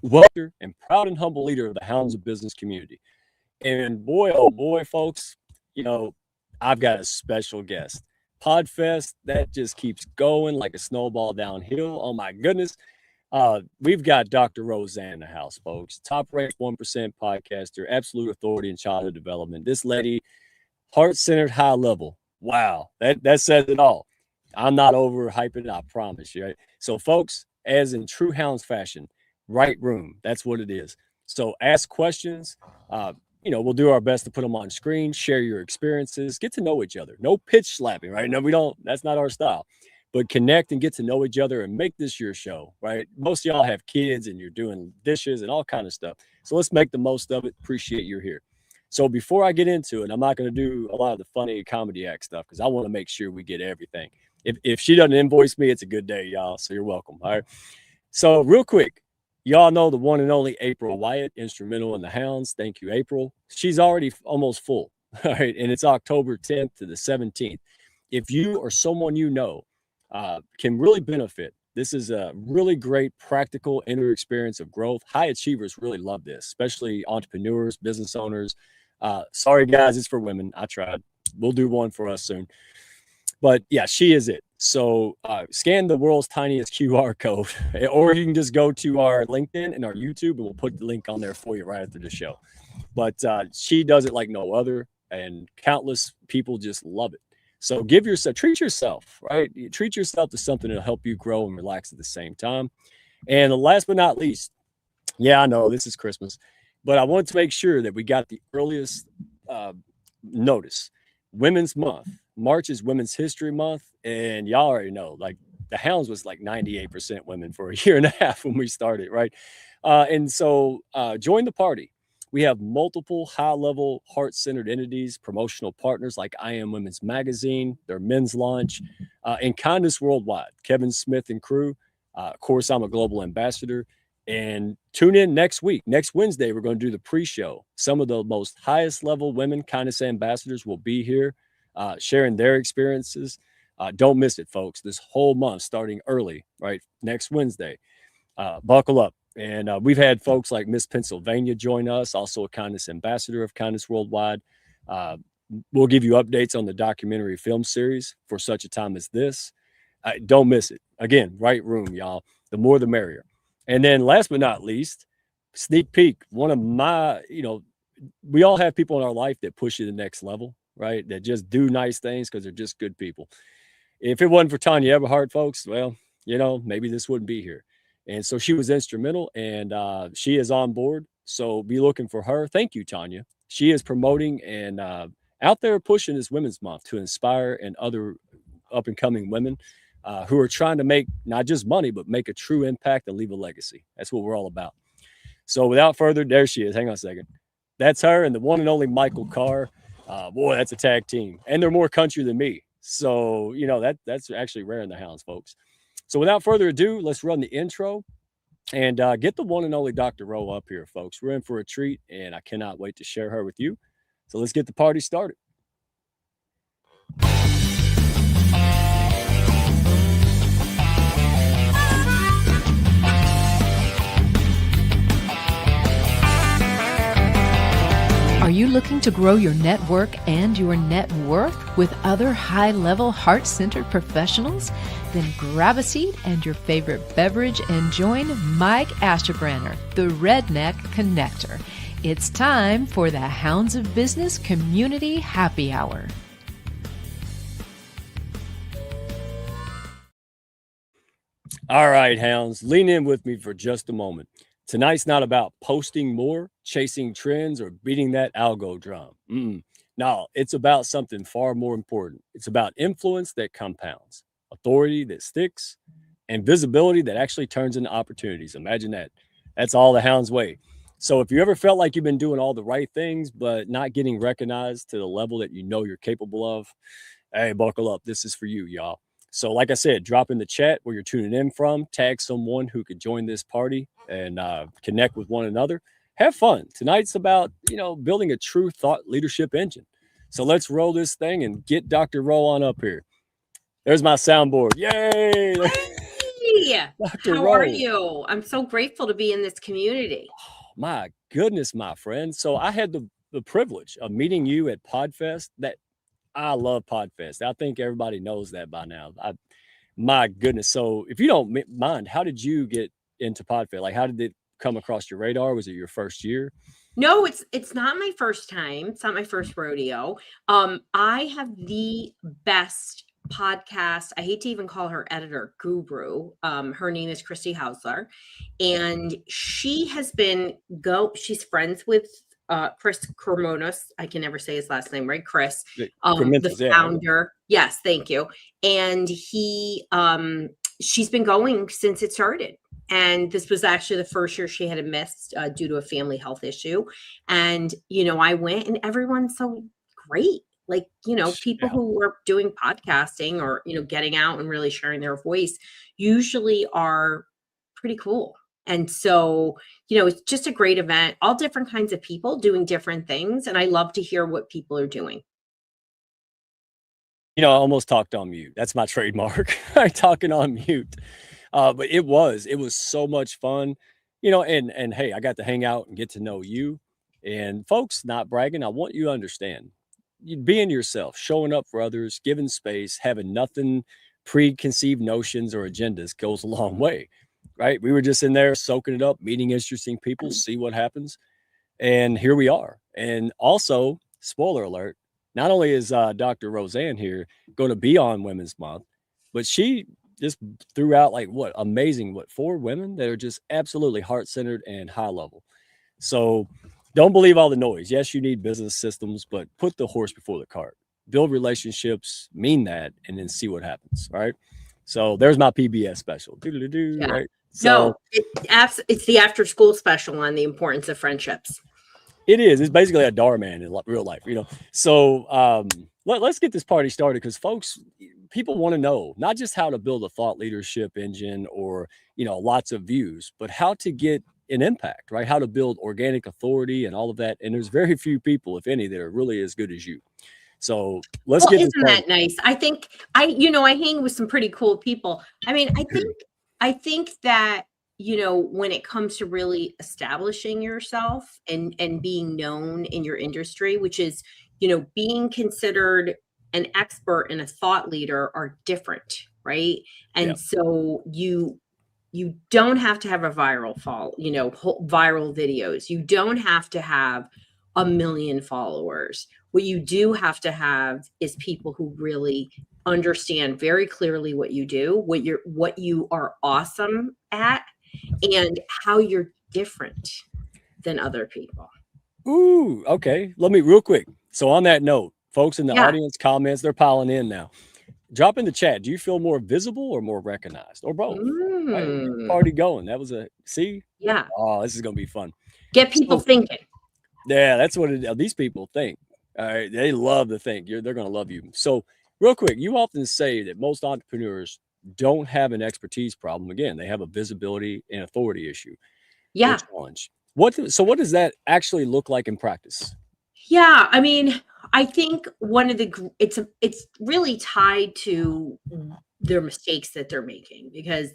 welcome and proud and humble leader of the Hounds of Business community. And boy, oh boy, folks, you know, I've got a special guest. Podfest, that just keeps going like a snowball downhill. Oh my goodness. We've got Dr. Roseann in the house, folks. Top ranked 1% podcaster, absolute authority in childhood development. This lady, heart centered, high level. Wow, that says it all. I'm not overhyping it, I promise you. Right? So, folks, as in true Hounds fashion, right room. That's what it is. So, ask questions. Uh, we'll do our best to put them on screen, share your experiences, get to know each other. No pitch slapping, right? No, we don't. That's not our style. But connect and get to know each other and make this your show, right? Most of y'all have kids and you're doing dishes and all kind of stuff. So let's make the most of it. Appreciate you're here. So before I get into it, I'm not going to do a lot of the funny comedy act stuff because I want to make sure we get everything. If she doesn't invoice me, it's a good day, y'all. So you're welcome. All right. So real quick, y'all know the one and only April Wyatt, instrumental in the Hounds. Thank you, April. She's already almost full. All right. And it's October 10th to the 17th. If you or someone you know can really benefit, this is a really great practical inner experience of growth. High achievers really love this, especially entrepreneurs, business owners. Sorry, guys, it's for women. I tried. We'll do one for us soon. But yeah, she is it. So scan the world's tiniest QR code, or you can just go to our LinkedIn and our YouTube, and we'll put the link on there for you right after the show. But she does it like no other, and countless people just love it. So treat yourself, right? Treat yourself to something that'll help you grow and relax at the same time. And last but not least, yeah, I know this is Christmas, but I wanted to make sure that we got the earliest notice. Women's Month. March is Women's History Month, and y'all already know, like the Hounds was like 98% women for a year and a half when we started, right? And so join the party. We have multiple high-level, heart-centered entities, promotional partners like I Am Women's Magazine, their men's launch, and Kindness Worldwide, Kevin Smith and crew. Of course, I'm a global ambassador. And tune in next week. Next Wednesday, we're going to do the pre-show. Some of the most highest-level women kindness ambassadors will be here sharing their experiences. Don't miss it, folks. This whole month, starting early, right? Next Wednesday. Buckle up. And we've had folks like Miss Pennsylvania join us, also a kindness ambassador of Kindness Worldwide. We'll give you updates on the documentary film series for such a time as this. Don't miss it. Again, right room, y'all. The more the merrier. And then last but not least, sneak peek. One of my, we all have people in our life that push you to the next level, right? That just do nice things because they're just good people. If it wasn't for Tanya Everhart, folks, well, maybe this wouldn't be here. And so she was instrumental, and she is on board. So be looking for her. Thank you, Tanya. She is promoting and out there pushing this Women's Month to inspire and other up-and-coming women who are trying to make not just money, but make a true impact and leave a legacy. That's what we're all about. So without further, there she is. Hang on a second. That's her and the one and only Michael Carr. Boy, that's a tag team. And they're more country than me. So, that's actually rare in the Hounds, folks. So without further ado, let's run the intro and get the one and only Dr. Rowe up here, folks. We're in for a treat, and I cannot wait to share her with you. So let's get the party started. Are you looking to grow your network and your net worth with other high-level, heart-centered professionals? Then grab a seat and your favorite beverage and join Mike Asherbranner, the Redneck Connector. It's time for the Hounds of Business Community Happy Hour. All right, Hounds, lean in with me for just a moment. Tonight's not about posting more, chasing trends, or beating that algo drum. No, it's about something far more important. It's about influence that compounds, authority that sticks, and visibility that actually turns into opportunities. Imagine that. That's all the Hound's way. So if you ever felt like you've been doing all the right things, but not getting recognized to the level that you know you're capable of, hey, buckle up. This is for you, y'all. So like I said, drop in the chat where you're tuning in from, tag someone who could join this party and connect with one another. Have fun. Tonight's about, building a true thought leadership engine. So let's roll this thing and get Dr. Rowe on up here. There's my soundboard. Yay! Hey, Dr. how are Rose. you? I'm so grateful to be in this community. My goodness, my friend. So I had the privilege of meeting you at Podfest. That I love Podfest. I think everybody knows that by now. My goodness. So if you don't mind, how did you get into Podfest? Like, how did it come across your radar? Was it your first year? No, it's not my first time. It's not my first rodeo. I have the best podcast. I hate to even call her editor guru. Her name is Christy Hausler, and she has been she's friends with Chris Cremonos. I can never say his last name right. Chris, the Crementes, yeah. founder. Yes, thank you. And she's been going since it started. And this was actually the first year she had missed due to a family health issue. And, I went and everyone's so great. Like, people Yeah. who are doing podcasting or, getting out and really sharing their voice usually are pretty cool. And so, it's just a great event, all different kinds of people doing different things. And I love to hear what people are doing. I almost talked on mute. That's my trademark. Talking on mute. But it was so much fun, and hey, I got to hang out and get to know you. And folks, not bragging, I want you to understand, you being yourself, showing up for others, giving space, having nothing preconceived notions or agendas goes a long way, right? We were just in there soaking it up, meeting interesting people, see what happens. And here we are. And also, spoiler alert, not only is Dr. Roseann here going to be on Women's Month, but she just threw out like what amazing, what, 4 women that are just absolutely heart centered and high level. So don't believe all the noise. Yes, you need business systems, but put the horse before the cart. Build relationships, mean that, and then see what happens. Right. So there's my PBS special. Yeah. Right. No, So it's the after school special on the importance of friendships. it is. It's basically a Darman in real life, So let's get this party started because, folks, people want to know not just how to build a thought leadership engine or lots of views, but how to get an impact, right? How to build organic authority and all of that. And there's very few people, if any, that are really as good as you. So let's get this isn't party. that nice? I think I hang with some pretty cool people. I mean, I think that when it comes to really establishing yourself and being known in your industry, which is being considered an expert and a thought leader, are different, right? And Yeah. so you don't have to have a viral viral videos. You don't have to have a million followers. What you do have to have is people who really understand very clearly what you do, what you are awesome at, and how you're different than other people. Ooh, okay. Let me real quick. So on that note, folks in the Yeah. audience comments, they're piling in now. Drop in the chat. Do you feel more visible or more recognized or both? Right, get the party going. That was see? Yeah. Oh, this is gonna be fun. Get people thinking. Yeah, that's what these people think. All right, they love to think. They're gonna love you. So, real quick, you often say that most entrepreneurs don't have an expertise problem. Again, they have a visibility and authority issue or Yeah. challenge. So what does that actually look like in practice? Yeah, I mean, I think one of the it's really tied to their mistakes that they're making because,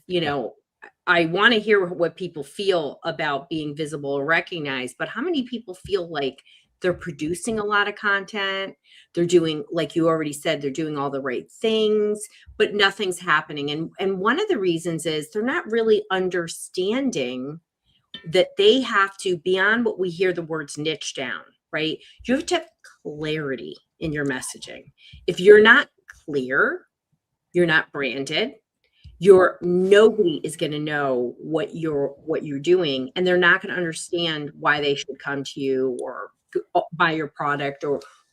I want to hear what people feel about being visible or recognized, but how many people feel like they're producing a lot of content? They're doing, like you already said, they're doing all the right things, but nothing's happening. And one of the reasons is they're not really understanding that they have to, beyond what we hear the words niche down, right? You have to have clarity in your messaging. If you're not clear, you're not branded, nobody is going to know what you're doing, and they're not going to understand why they should come to you or buy your product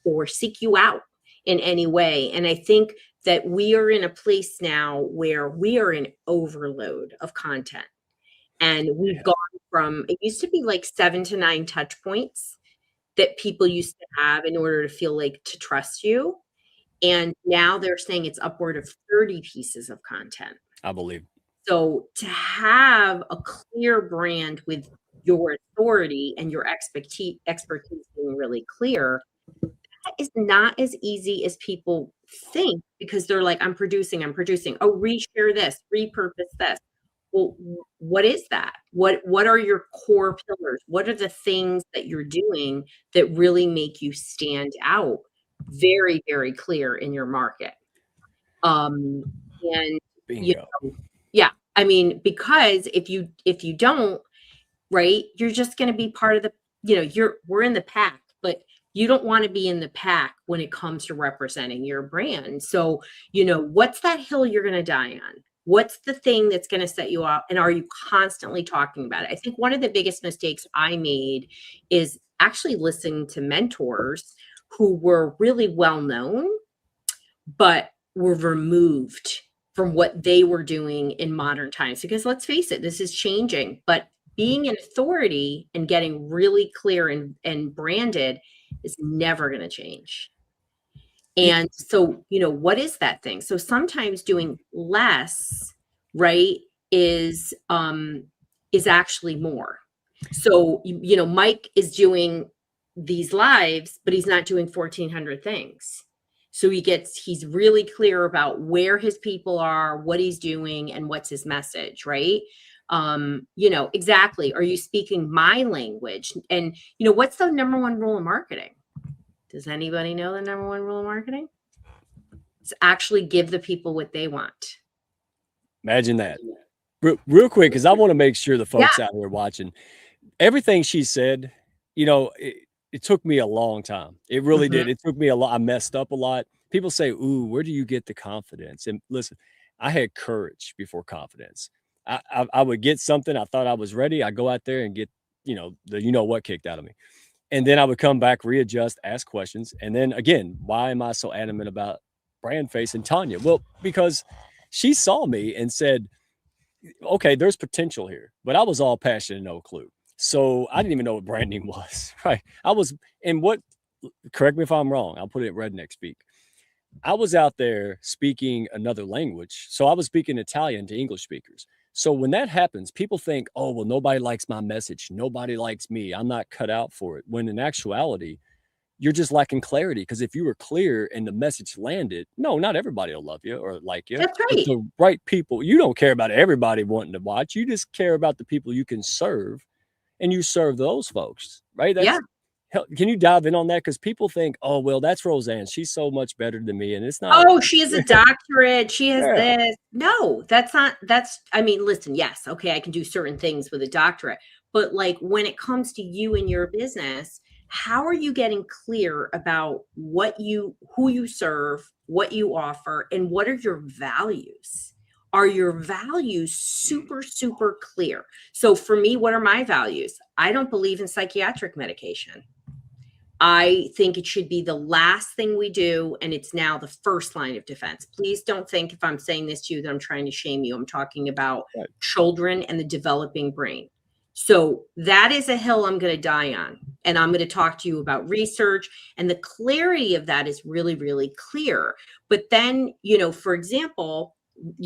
or seek you out in any way. And I think that we are in a place now where we are in overload of content. And we've gone from, it used to be like 7 to 9 touch points that people used to have in order to feel like to trust you. And now they're saying it's upward of 30 pieces of content. I believe. So to have a clear brand with your authority and your expertise being really clear, that is not as easy as people think, because they're like, I'm producing. Oh, reshare this, repurpose this. well, what is that? What are your core pillars? What are the things that you're doing that really make you stand out? Very, very clear in your market. And you Bingo. know, yeah, I mean, because if you don't, right, you're just going to be part of the, we're in the pack, but you don't want to be in the pack when it comes to representing your brand. So, what's that hill you're going to die on? What's the thing that's going to set you up? And are you constantly talking about it? I think one of the biggest mistakes I made is actually listening to mentors who were really well known, but were removed from what they were doing in modern times. Because let's face it, this is changing. But being an authority and getting really clear and branded is never going to change. And so, what is that thing? So sometimes doing less, right, is actually more. So, Mike is doing these lives, but he's not doing 1,400 things. So he's really clear about where his people are, what he's doing, and what's his message, right? Exactly. Are you speaking my language? And, what's the number one rule of marketing? Does anybody know the number one rule of marketing? It's actually give the people what they want. Imagine that. Real quick, because I want to make sure the folks out here watching, everything she said, it took me a long time. It really did. It took me a lot. I messed up a lot. People say, ooh, where do you get the confidence? And listen, I had courage before confidence. I would get something. I thought I was ready. I go out there and get, the what kicked out of me. And then I would come back, readjust, ask questions. And then again, why am I so adamant about brand face and Tanya? Well, because she saw me and said, okay, there's potential here, but I was all passion and no clue. So I didn't even know what branding was, right? Correct me if I'm wrong, I'll put it in redneck speak. I was out there speaking another language. So I was speaking Italian to English speakers. So when that happens, people think, oh, well, nobody likes my message. Nobody likes me. I'm not cut out for it. When in actuality, you're just lacking clarity. Because if you were clear and the message landed, no, not everybody will love you or like you. That's right. But the right people, you don't care about everybody wanting to watch. You just care about the people you can serve, and you serve those folks, right? Can you dive in on that? Because people think, oh, well, that's Roseann. She's so much better than me. And it's not. Oh, she has a doctorate. She has this. No, listen, yes. Okay. I can do certain things with a doctorate, but like when it comes to you and your business, how are you getting clear about who you serve, what you offer, and what are your values? Are your values super, super clear? So for me, what are my values? I don't believe in psychiatric medication. I think it should be the last thing we do, and it's now the first line of defense. Please don't think if I'm saying this to you that I'm trying to shame you. I'm talking about children and the developing brain. So that is a hill I'm going to die on. And I'm going to talk to you about research, and the clarity of that is really, really clear. But then, for example,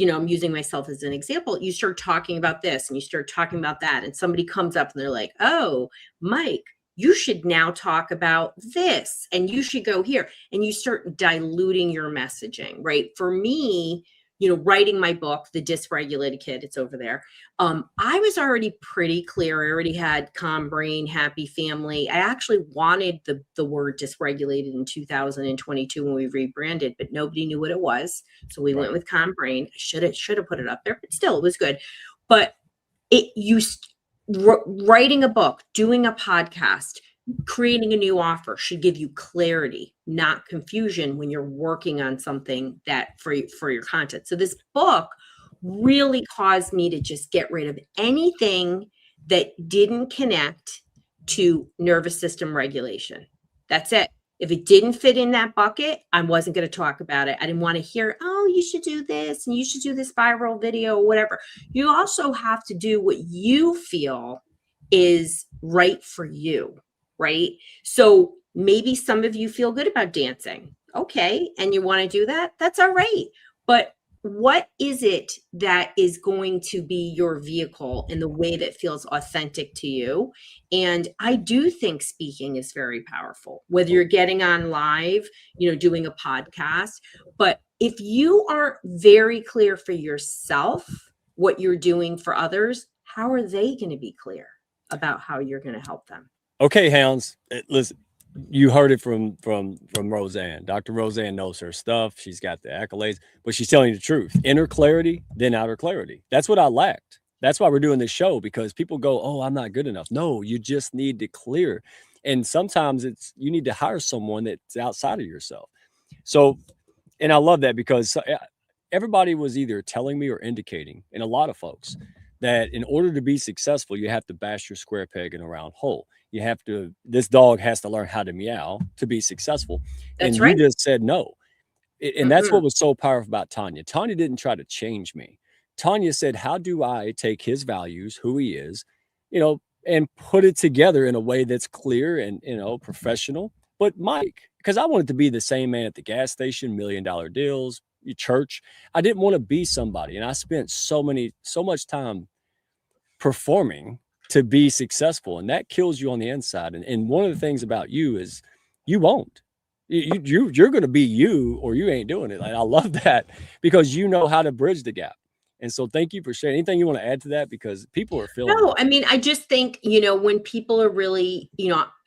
I'm using myself as an example. You start talking about this and you start talking about that, and somebody comes up and they're like, oh, Mike, you should now talk about this and you should go here, and you start diluting your messaging, right? For me, writing my book, The Dysregulated Kid, it's over there. I was already pretty clear. I already had calm brain, happy family. I actually wanted the word dysregulated in 2022 when we rebranded, but nobody knew what it was. So we went with calm brain. I should have put it up there, but still it was good. But writing a book, doing a podcast, creating a new offer should give you clarity, not confusion when you're working on something that for your content. So this book really caused me to just get rid of anything that didn't connect to nervous system regulation. That's it. If it didn't fit in that bucket, I wasn't going to talk about it. I didn't want to hear, oh, you should do this and you should do this viral video or whatever. You also have to do what you feel is right for you, right? So maybe some of you feel good about dancing. Okay. And you want to do that? That's all right. But what is it that is going to be your vehicle in the way that feels authentic to you? And I do think speaking is very powerful, whether you're getting on live, doing a podcast. But if you aren't very clear for yourself what you're doing for others, how are they going to be clear about how you're going to help them? Okay, hounds, listen, you heard it from Roseann. Dr. Roseann knows her stuff. She's got the accolades, but she's telling you the truth. Inner clarity, then outer clarity. That's what I lacked. That's why we're doing this show, because people go, oh, I'm not good enough. No, you just need to clear. And sometimes you need to hire someone that's outside of yourself. So, and I love that, because everybody was either telling me or indicating, and a lot of folks, that in order to be successful, you have to bash your square peg in a round hole. You have to, this dog has to learn how to meow to be successful. That's and right. you just said no. And that's what was so powerful about Tanya. Tanya didn't try to change me. Tanya said, how do I take his values, who he is, and put it together in a way that's clear and, professional. But Mike, because I wanted to be the same man at the gas station, $1 million deals, church. I didn't want to be somebody. And I spent so much time performing to be successful. And that kills you on the inside. And one of the things about you is you won't. You're going to be you, or you ain't doing it. And I love that, because you know how to bridge the gap. And so thank you for sharing. Anything you want to add to that? Because people are feeling. No, I mean, I just think, when people are really,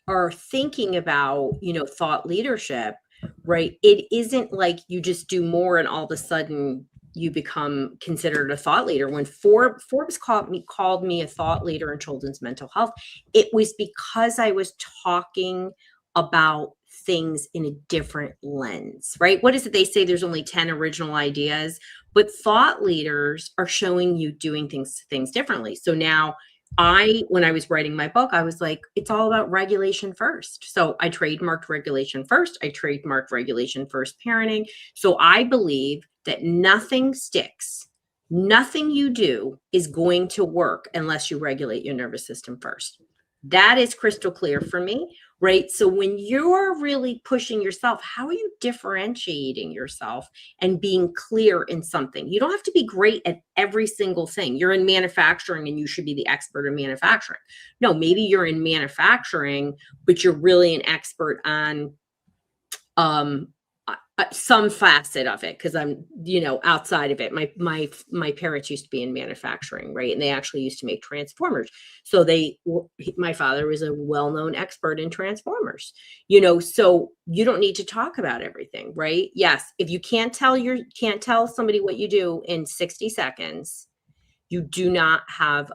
are thinking about, thought leadership, right? It isn't like you just do more and all of a sudden you become considered a thought leader. When Forbes called me a thought leader in children's mental health, it was because I was talking about things in a different lens, right? What is it they say? There's only 10 original ideas, but thought leaders are showing you doing things differently. So now when I was writing my book, I was like, it's all about regulation first. So I trademarked regulation first. I trademarked regulation first parenting. So I believe that nothing sticks. Nothing you do is going to work unless you regulate your nervous system first. That is crystal clear for me, right? So when you're really pushing yourself, how are you differentiating yourself and being clear in something? You don't have to be great at every single thing. You're in manufacturing and you should be the expert in manufacturing. No, maybe you're in manufacturing, but you're really an expert on some facet of it, because I'm, outside of it. My parents used to be in manufacturing, right? And they actually used to make transformers. So my father was a well-known expert in transformers, so you don't need to talk about everything, right? Yes. If you can't tell somebody what you do in 60 seconds, you do not have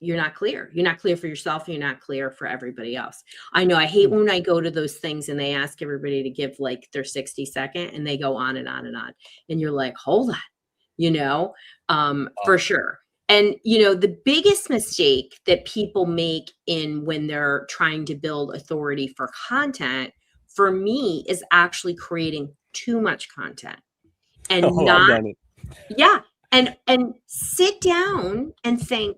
you're not clear. You're not clear for yourself. You're not clear for everybody else. I know I hate when I go to those things and they ask everybody to give like their 60-second and they go on and on and on. And you're like, hold on, for sure. And, the biggest mistake that people make when they're trying to build authority for content, for me, is actually creating too much content and I've done it. Yeah. And sit down and think,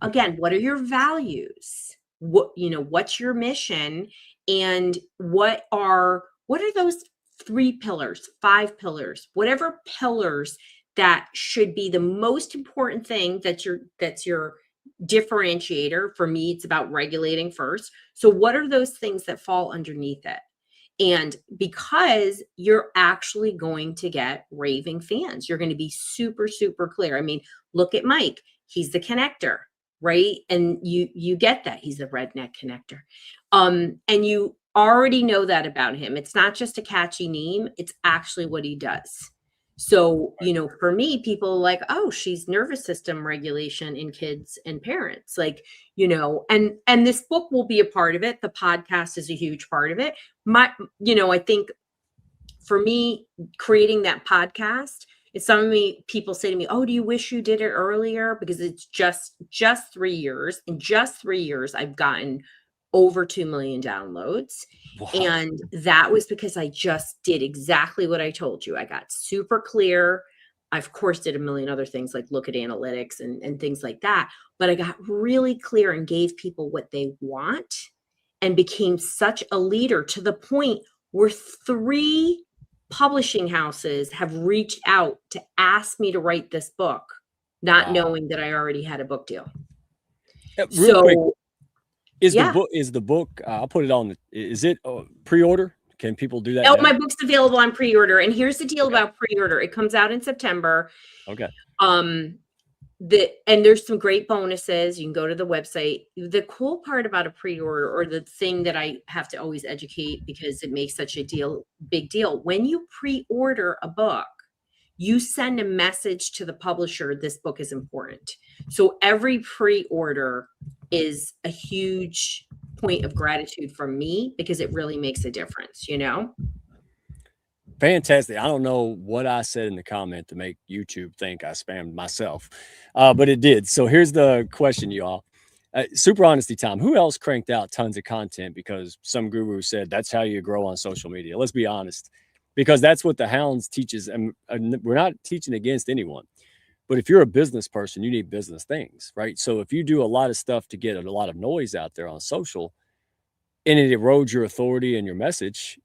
again, what are your values? What's your mission? And what are those 3 pillars, 5 pillars, whatever pillars that should be the most important thing that's your differentiator? For me, it's about regulating first. So what are those things that fall underneath it? And because you're actually going to get raving fans, you're going to be super, super clear. I mean, look at Mike. He's the connector, right? And you get that. He's the redneck connector. And you already know that about him. It's not just a catchy name. It's actually what he does. So, for me, people are like, oh, she's nervous system regulation in kids and parents, like, and this book will be a part of it. The podcast is a huge part of it. I think for me, creating that podcast, people say to me, oh, do you wish you did it earlier? Because it's just 3 years. In just 3 years, I've gotten over 2 million downloads. Wow. And that was because I just did exactly what I told you. I got super clear. I, of course, did a million other things like look at analytics and things like that. But I got really clear and gave people what they want and became such a leader to the point where 3 publishing houses have reached out to ask me to write this book, not knowing that I already had a book deal. Real quick. Is the book, I'll put it on, is it pre-order? Can people do that? Oh, my book's available on pre-order. And here's the deal about pre-order. It comes out in September. Okay. and there's some great bonuses. You can go to the website. The cool part about a pre-order, or the thing that I have to always educate because it makes such a big deal, when you pre-order a book, you send a message to the publisher, this book is important. So every pre-order is a huge point of gratitude from me because it really makes a difference, you know? Fantastic. I don't know what I said in the comment to make YouTube think I spammed myself, but it did. So here's the question, y'all. Super honesty time. Who else cranked out tons of content because some guru said that's how you grow on social media? Let's be honest, because that's what the Hounds teaches. And we're not teaching against anyone, but if you're a business person, you need business things, right? So if you do a lot of stuff to get a lot of noise out there on social and it erodes your authority and your message,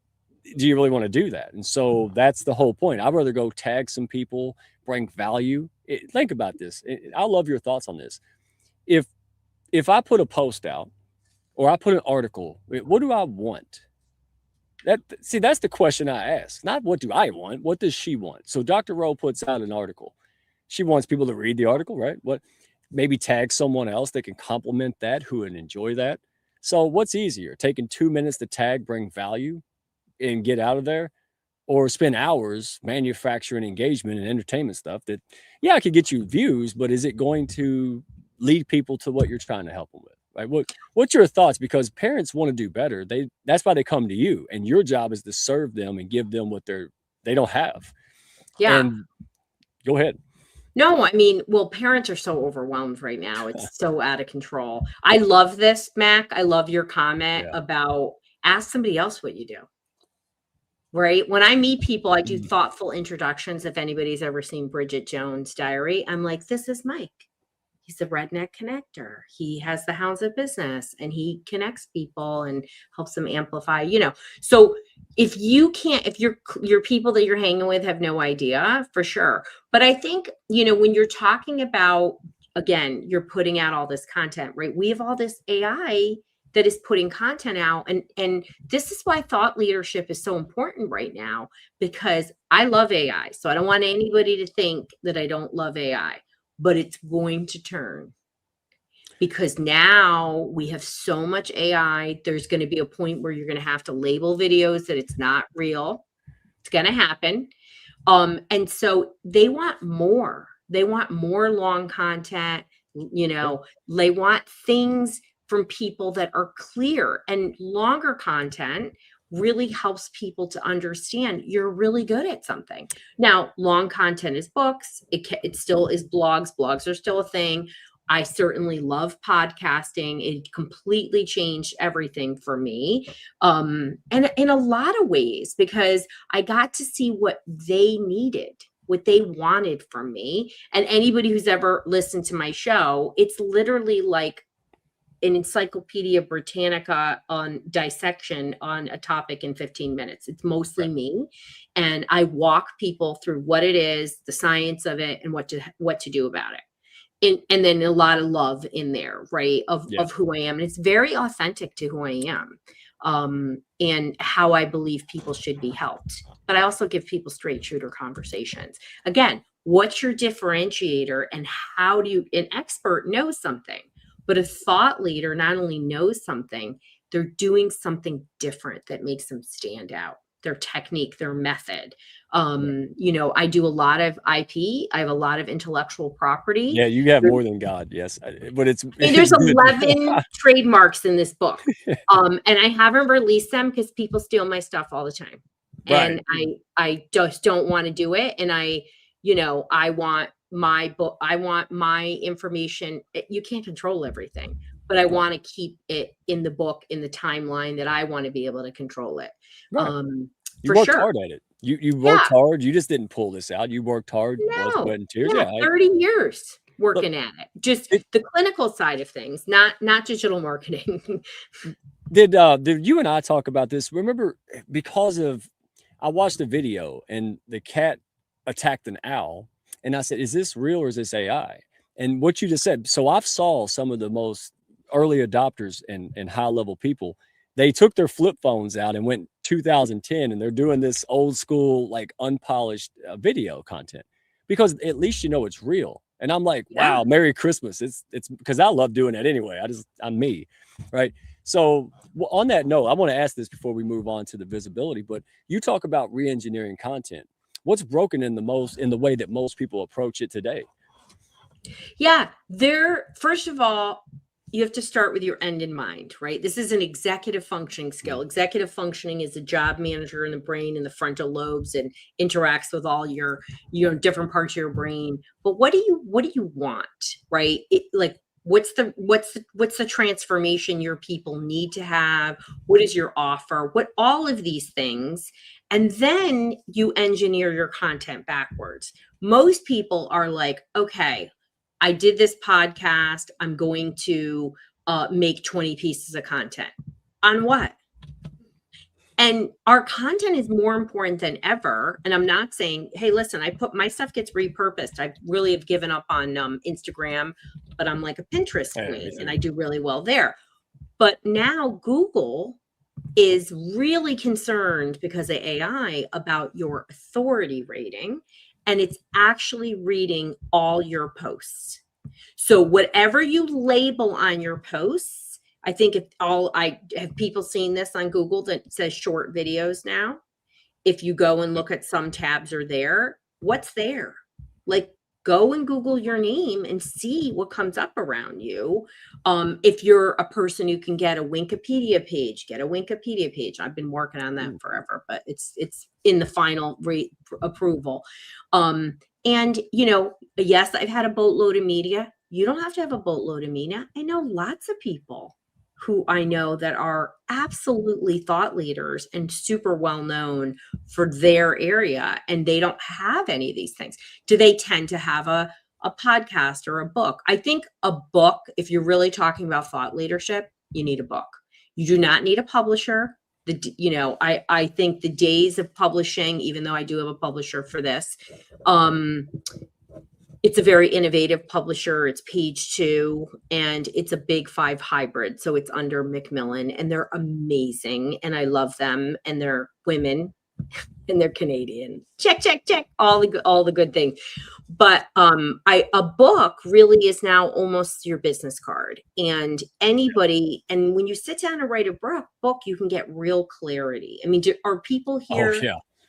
do you really want to do that? And so that's the whole point. I'd rather go tag some people, bring value. Think about this. I love your thoughts on this. If I put a post out or I put an article, what do I want? That's the question I ask. Not what do I want? What does she want? So Dr. Rowe puts out an article. She wants people to read the article, right? What, maybe tag someone else that can complement that, who would enjoy that. So what's easier, taking 2 minutes to tag, bring value, and get out of there, or spend hours manufacturing engagement and entertainment stuff that, yeah, I could get you views, but is it going to lead people to what you're trying to help them with? Right? What's your thoughts? Because parents want to do better. That's why they come to you, and your job is to serve them and give them what they don't have. Yeah. And go ahead. No, I mean, well, parents are so overwhelmed right now. It's so out of control. I love this, Mac. I love your comment about ask somebody else what you do. Right? When I meet people, I do thoughtful introductions. If anybody's ever seen Bridget Jones' Diary, I'm like, this is Mike. He's the redneck connector. He has the Hounds of Business and he connects people and helps them amplify, you know. So if you can't, if your people that you're hanging with have no idea, for sure. But I think, you know, when you're talking about, again, you're putting out all this content, right? We have all this AI that is putting content out. And this is why thought leadership is so important right now, because I love AI. So I don't want anybody to think that I don't love AI, but it's going to turn, because now we have so much AI. There's going to be a point where you're going to have to label videos that it's not real. It's going to happen. And so they want more. They want more long content. You know, they want things from people that are clear, and longer content really helps people to understand you're really good at something. Now, long content is books. It still is blogs. Blogs are still a thing. I certainly love podcasting. It completely changed everything for me. And in a lot of ways, because I got to see what they needed, what they wanted from me. And anybody who's ever listened to my show, it's literally like an Encyclopedia Britannica on dissection on a topic in 15 minutes. It's mostly me. And I walk people through what it is, the science of it, and what to do about it. And then a lot of love in there, right? Of who I am. And it's very authentic to who I am, and how I believe people should be helped. But I also give people straight shooter conversations. Again, what's your differentiator, and how do you, an expert knows something, but a thought leader not only knows something, they're doing something different that makes them stand out. Their technique, their method. You know, I do a lot of IP. I have a lot of intellectual property. Yeah, you have more than God, yes. But it's, there's 11 trademarks in this book. And I haven't released them because people steal my stuff all the time. And I just don't want to do it. And I want my book, I want my information. You can't control everything, but I want to keep it in the book, in the timeline that I want to be able to control it. You worked hard at it. You worked hard. You just didn't pull this out. You worked hard. Blood, sweat, and tears. 30 years working at it. Just the clinical side of things, not digital marketing. Did you and I talk about this? Remember, because of, I watched a video and the cat attacked an owl. And I said, is this real or is this AI? And what you just said, so I've saw some of the most early adopters and high level people, they took their flip phones out and went 2010 and they're doing this old school, like unpolished video content, because at least you know it's real. And I'm like, Yeah. wow, Merry Christmas. It's because I love doing that anyway. I'm me, right? So on that note, I want to ask this before we move on to the visibility, but you talk about re-engineering content. What's broken in the way that most people approach it today? Yeah, first of all, you have to start with your end in mind, right? This is an executive functioning skill. Executive functioning is a job manager in the brain and the frontal lobes and interacts with all your different parts of your brain. But what do you want, right? Like what's the transformation your people need to have? What is your offer? What all of these things, and then you engineer your content backwards. Most people are like, okay, I did this podcast. I'm going to make 20 pieces of content. On what? And our content is more important than ever. And I'm not saying, hey, listen, my stuff gets repurposed. I really have given up on Instagram, but I'm like a Pinterest queen and I do really well there. But now Google is really concerned because of AI about your authority rating, and it's actually reading all your posts. So whatever you label on your posts, I think I have people seen this on Google that says short videos now. If you go and look at some tabs are there, what's there? Like, go and Google your name and see what comes up around you. If you're a person who can get a Wikipedia page, get a Wikipedia page. I've been working on that forever, but it's in the final approval. And yes, I've had a boatload of media. You don't have to have a boatload of media. I know lots of people who I know that are absolutely thought leaders and super well known for their area, and they don't have any of these things. Do they tend to have a podcast or a book? I think a book, if you're really talking about thought leadership, you need a book. You do not need a publisher. I think the days of publishing, even though I do have a publisher for this, it's a very innovative publisher. It's Page 2, and it's a Big 5 hybrid. So it's under Macmillan, and they're amazing. And I love them. And they're women and they're Canadian. Check, all the good things. But a book really is now almost your business card. And when you sit down and write a book, you can get real clarity. I mean, are people here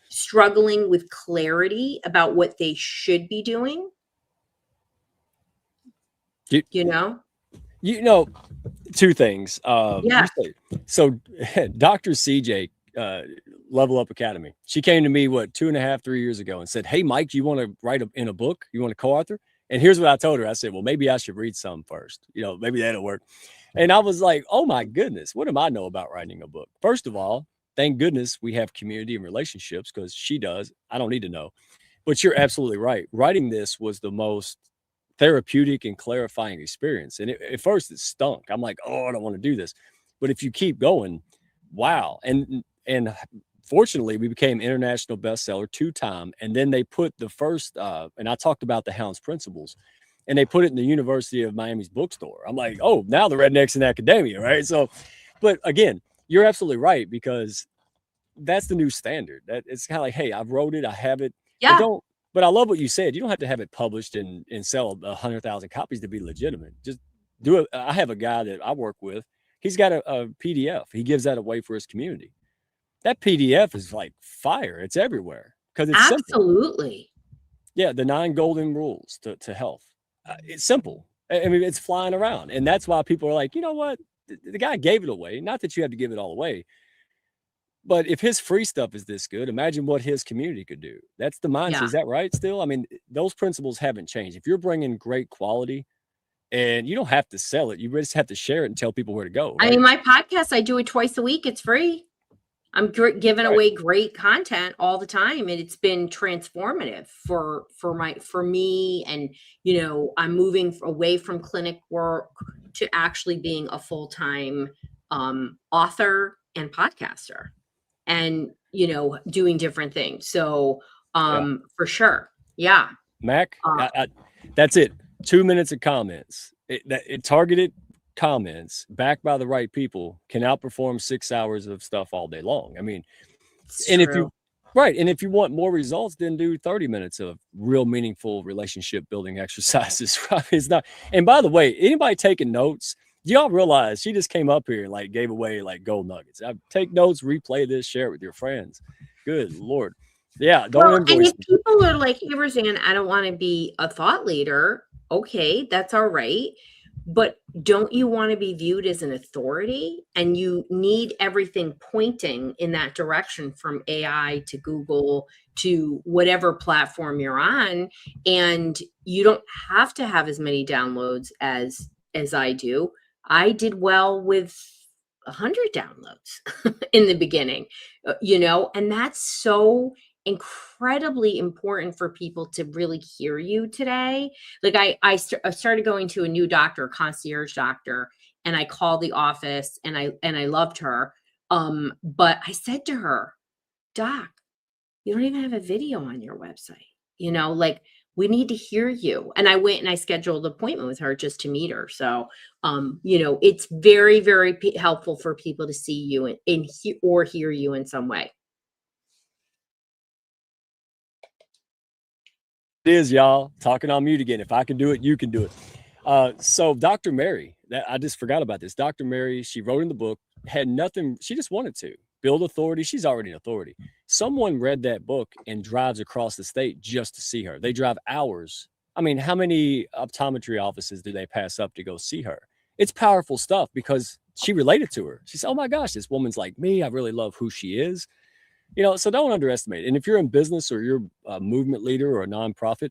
struggling with clarity about what they should be doing? Two things. So Dr. CJ, Level Up Academy, she came to me 2.5-3 years ago and said, hey Mike, do you want to write in a book? You want to co-author? And here's what I told her. I said, well, maybe I should read some first, maybe that'll work. And I was like, oh my goodness, what do I know about writing a book? First of all, thank goodness we have community and relationships, because she does. I don't need to know. But you're absolutely right. Writing this was the most therapeutic and clarifying experience. And at first it stunk. I'm like, oh, I don't want to do this. But if you keep going, wow. And fortunately, we became international bestseller 2-time. And then they put the first, and I talked about the Hounds principles, and they put it in the University of Miami's bookstore. I'm like, oh, now the Rednecks in Academia, right? So, but again, you're absolutely right, because that's the new standard. That it's kind of like, hey, I wrote it, I have it. Yeah. But I love what you said. You don't have to have it published and sell 100,000 copies to be legitimate. Just do it. I have a guy that I work with. He's got a PDF. He gives that away for his community. That PDF is like fire. It's everywhere because it's absolutely simple. Yeah, the 9 golden rules to health. It's simple. I mean, it's flying around, and that's why people are like, you know what? The guy gave it away. Not that you have to give it all away. But if his free stuff is this good, imagine what his community could do. That's the mindset. Yeah. Is that right still? I mean, those principles haven't changed. If you're bringing great quality, and you don't have to sell it, you just have to share it and tell people where to go. Right? I mean, my podcast, I do it twice a week. It's free. I'm giving away great content all the time. And it's been transformative for me. And, I'm moving away from clinic work to actually being a full-time author and podcaster. And doing different things. So for sure. Yeah. Mac, that's it. 2 minutes of comments. It targeted comments backed by the right people can outperform 6 hours of stuff all day long. I mean, Right. And if you want more results, then do 30 minutes of real meaningful relationship building exercises. Right? It's not. And by the way, anybody taking notes, do y'all realize she just came up here and like gave away like gold nuggets? Take notes, replay this, share it with your friends. Good Lord. Yeah. Don't Well, and invoice if me. people are like, hey, Roseann, I don't want to be a thought leader, okay, that's all right. But don't you want to be viewed as an authority? And you need everything pointing in that direction, from AI to Google to whatever platform you're on. And you don't have to have as many downloads as I do. I did well with 100 downloads in the beginning, and that's so incredibly important for people to really hear you today. Like I started going to a new doctor, concierge doctor, and I called the office, and I loved her. But I said to her, Doc, you don't even have a video on your website. Like, we need to hear you. And I went and I scheduled an appointment with her just to meet her. So, it's very, very helpful for people to see you or hear you in some way. It is, y'all. Talking on mute again. If I can do it, you can do it. So Dr. Mary, that I just forgot about this. Dr. Mary, she wrote in the book, had nothing, she just wanted to build authority. She's already an authority. Someone read that book and drives across the state just to see her. They drive hours. I mean, how many optometry offices do they pass up to go see her? It's powerful stuff because she related to her. She said, oh my gosh, this woman's like me. I really love who she is. So don't underestimate it. And if you're in business or you're a movement leader or a nonprofit,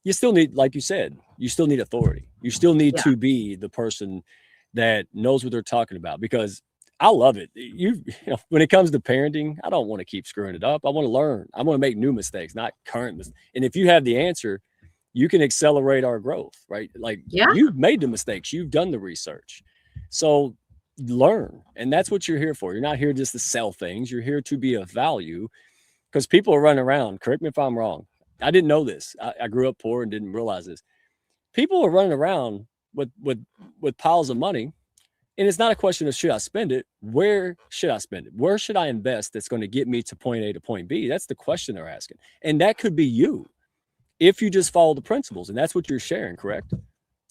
you still need, like you said, you still need authority. You still need to be the person that knows what they're talking about, because I love it. When it comes to parenting, I don't want to keep screwing it up. I want to learn. I want to make new mistakes, not current mistakes. And if you have the answer, you can accelerate our growth, right? Like you've made the mistakes, you've done the research. So learn. And that's what you're here for. You're not here just to sell things. You're here to be of value, because people are running around. Correct me if I'm wrong. I didn't know this. I grew up poor and didn't realize this. People are running around with piles of money. And it's not a question of should I spend it? Where should I spend it? Where should I invest that's going to get me to point A to point B? That's the question they're asking. And that could be you if you just follow the principles. And that's what you're sharing, correct?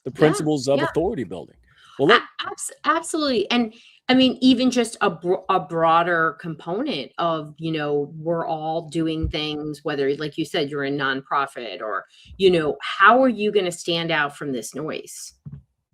The principles of authority building. Well, absolutely. And I mean, even just a broader component of, we're all doing things, whether, like you said, you're a nonprofit or, how are you going to stand out from this noise?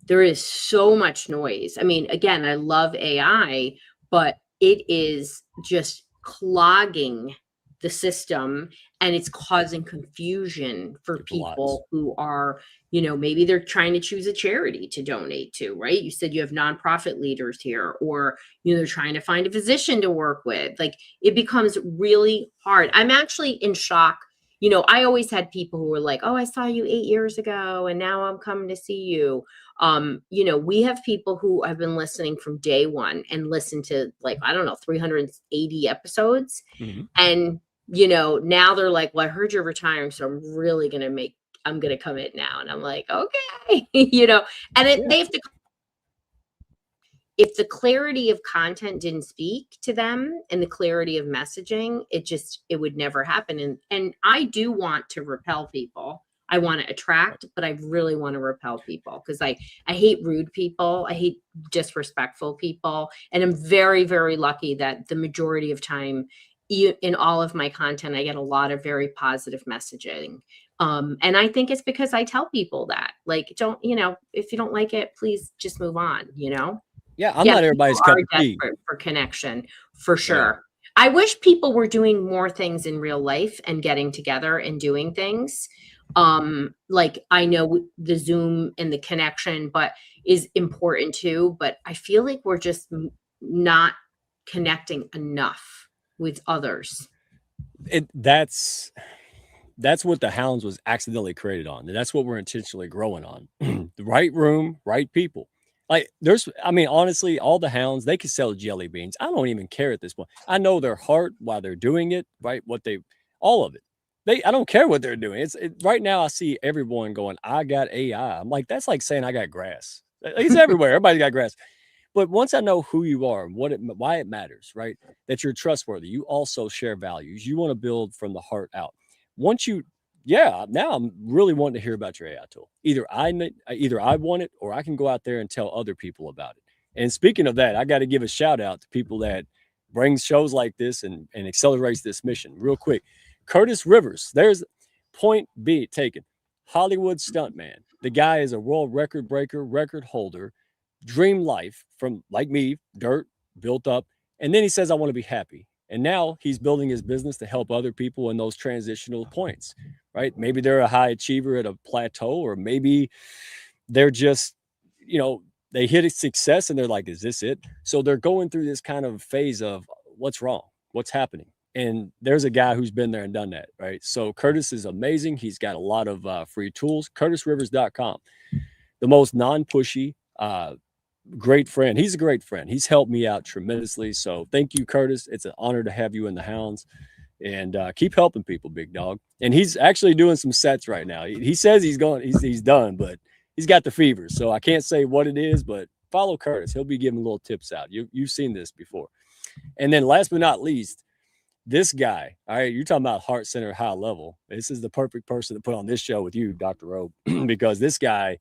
There is so much noise. I mean, again, I love AI, but it is just clogging the system, and it's causing confusion for people who are, maybe they're trying to choose a charity to donate to, right? You said you have nonprofit leaders here, or, they're trying to find a physician to work with. Like, it becomes really hard. I'm actually in shock. I always had people who were like, oh, I saw you 8 years ago and now I'm coming to see you. We have people who have been listening from day one and listened to, like, I don't know, 380 episodes. mm-hmm. And, now they're like, well, I heard you're retiring, so I'm really going to commit now. And I'm like, okay, and they have to, if the clarity of content didn't speak to them and the clarity of messaging, it would never happen. And I do want to repel people. I want to attract, but I really want to repel people, because I hate rude people. I hate disrespectful people. And I'm very, very lucky that the majority of time in all of my content, I get a lot of very positive messaging. And I think it's because I tell people that, like, don't, if you don't like it, please just move on, Yeah, I'm not everybody's cup of tea. For connection, for sure. Yeah. I wish people were doing more things in real life and getting together and doing things. Like, I know the Zoom and the connection, but is important too. But I feel like we're just not connecting enough with others. That's what the Hounds was accidentally created on. And that's what we're intentionally growing on. The right room, right people. Like, honestly, all the Hounds, they could sell jelly beans. I don't even care at this point. I know their heart while they're doing it, right? All of it. I don't care what they're doing. Right now I see everyone going, I got AI. I'm like, that's like saying I got grass. It's everywhere. Everybody's got grass. But once I know who you are and why it matters, right? That you're trustworthy. You also share values. You want to build from the heart out. Once you, yeah, now I'm really wanting to hear about your AI tool. Either I want it, or I can go out there and tell other people about it. And speaking of that, I got to give a shout out to people that brings shows like this and accelerates this mission. Real quick, Curtis Rivers. There's point B taken. Hollywood stuntman. The guy is a world record breaker, record holder, dream life from like me, dirt, built up. And then he says, I want to be happy. And now he's building his business to help other people in those transitional points, right? Maybe they're a high achiever at a plateau, or maybe they're just, they hit a success and they're like, is this it? So they're going through this kind of phase of what's wrong? What's happening? And there's a guy who's been there and done that, right? So Curtis is amazing. He's got a lot of free tools. CurtisRivers.com. The most non-pushy, great friend. He's a great friend. He's helped me out tremendously. So thank you, Curtis. It's an honor to have you in the Hounds. And keep helping people, big dog. And he's actually doing some sets right now. He says he's done, but he's got the fever. So I can't say what it is, but follow Curtis. He'll be giving little tips out. You've seen this before. And then last but not least, this guy, all right, you're talking about heart center, high level. This is the perfect person to put on this show with you, Dr. Robe, because this guy,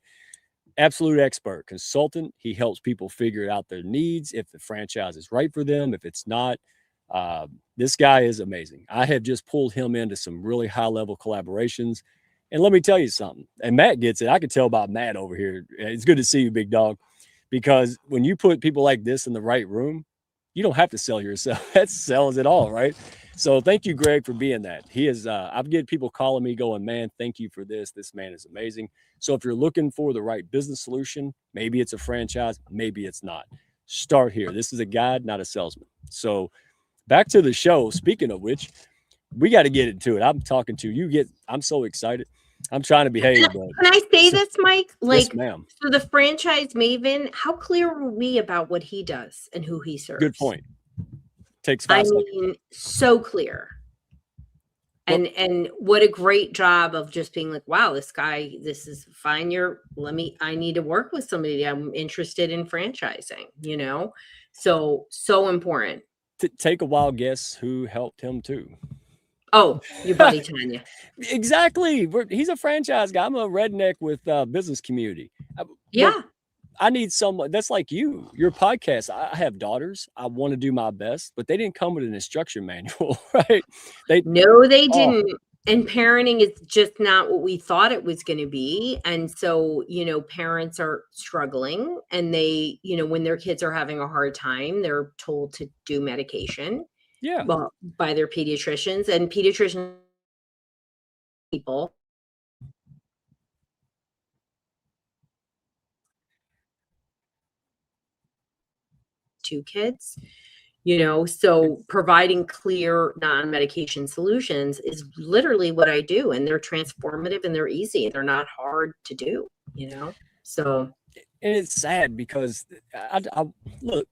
absolute expert, consultant. He helps people figure out their needs, if the franchise is right for them, if it's not. This guy is amazing. I have just pulled him into some really high level collaborations. And let me tell you something. And Matt gets it. I can tell about Matt over here. It's good to see you, big dog, because when you put people like this in the right room, you don't have to sell yourself. That sells it all, right? So thank you, Greg, for being that. He is, I've get people calling me going, man, thank you for this. This man is amazing. So if you're looking for the right business solution, maybe it's a franchise, maybe it's not. Start here. This is a guide, not a salesman. So back to the show. Speaking of which, we got to get into it. I'm talking to you. I'm so excited. I'm trying to behave. But can I say this, Mike? Yes, ma'am. So the franchise maven, how clear were we about what he does and who he serves? Good point. Takes 5 seconds. So clear. And what a great job of just being like, wow, this guy, this is fine. I need to work with somebody. I'm interested in franchising, so important. Take a wild guess who helped him too. Oh, your buddy Tanya. Exactly. He's a franchise guy. I'm a redneck with business community. Yeah. But I need someone that's like you. Your podcast. I have daughters. I want to do my best, but they didn't come with an instruction manual, right? They didn't. And parenting is just not what we thought it was going to be. And so, parents are struggling, and they, when their kids are having a hard time, they're told to do medication. Yeah. Well, by their pediatricians, and pediatrician people. Two kids, so providing clear non-medication solutions is literally what I do. And they're transformative and they're easy. They're not hard to do, so. And it's sad because I look,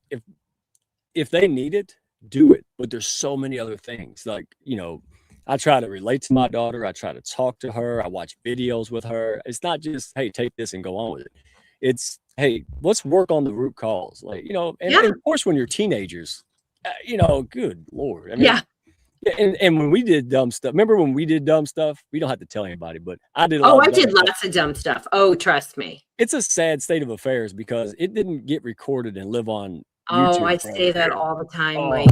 if they need it, do it. But there's so many other things. Like, I try to relate to my daughter. I try to talk to her. I watch videos with her. It's not just, hey, take this and go on with it. It's, hey, let's work on the root cause. Like, and of course, when you're teenagers, good Lord. I mean, yeah. And when we did dumb stuff, remember when we did dumb stuff? We don't have to tell anybody, but I did. I did lots of dumb stuff. Oh, trust me. It's a sad state of affairs because it didn't get recorded and live on YouTube. Oh, I say that all the time, Mike.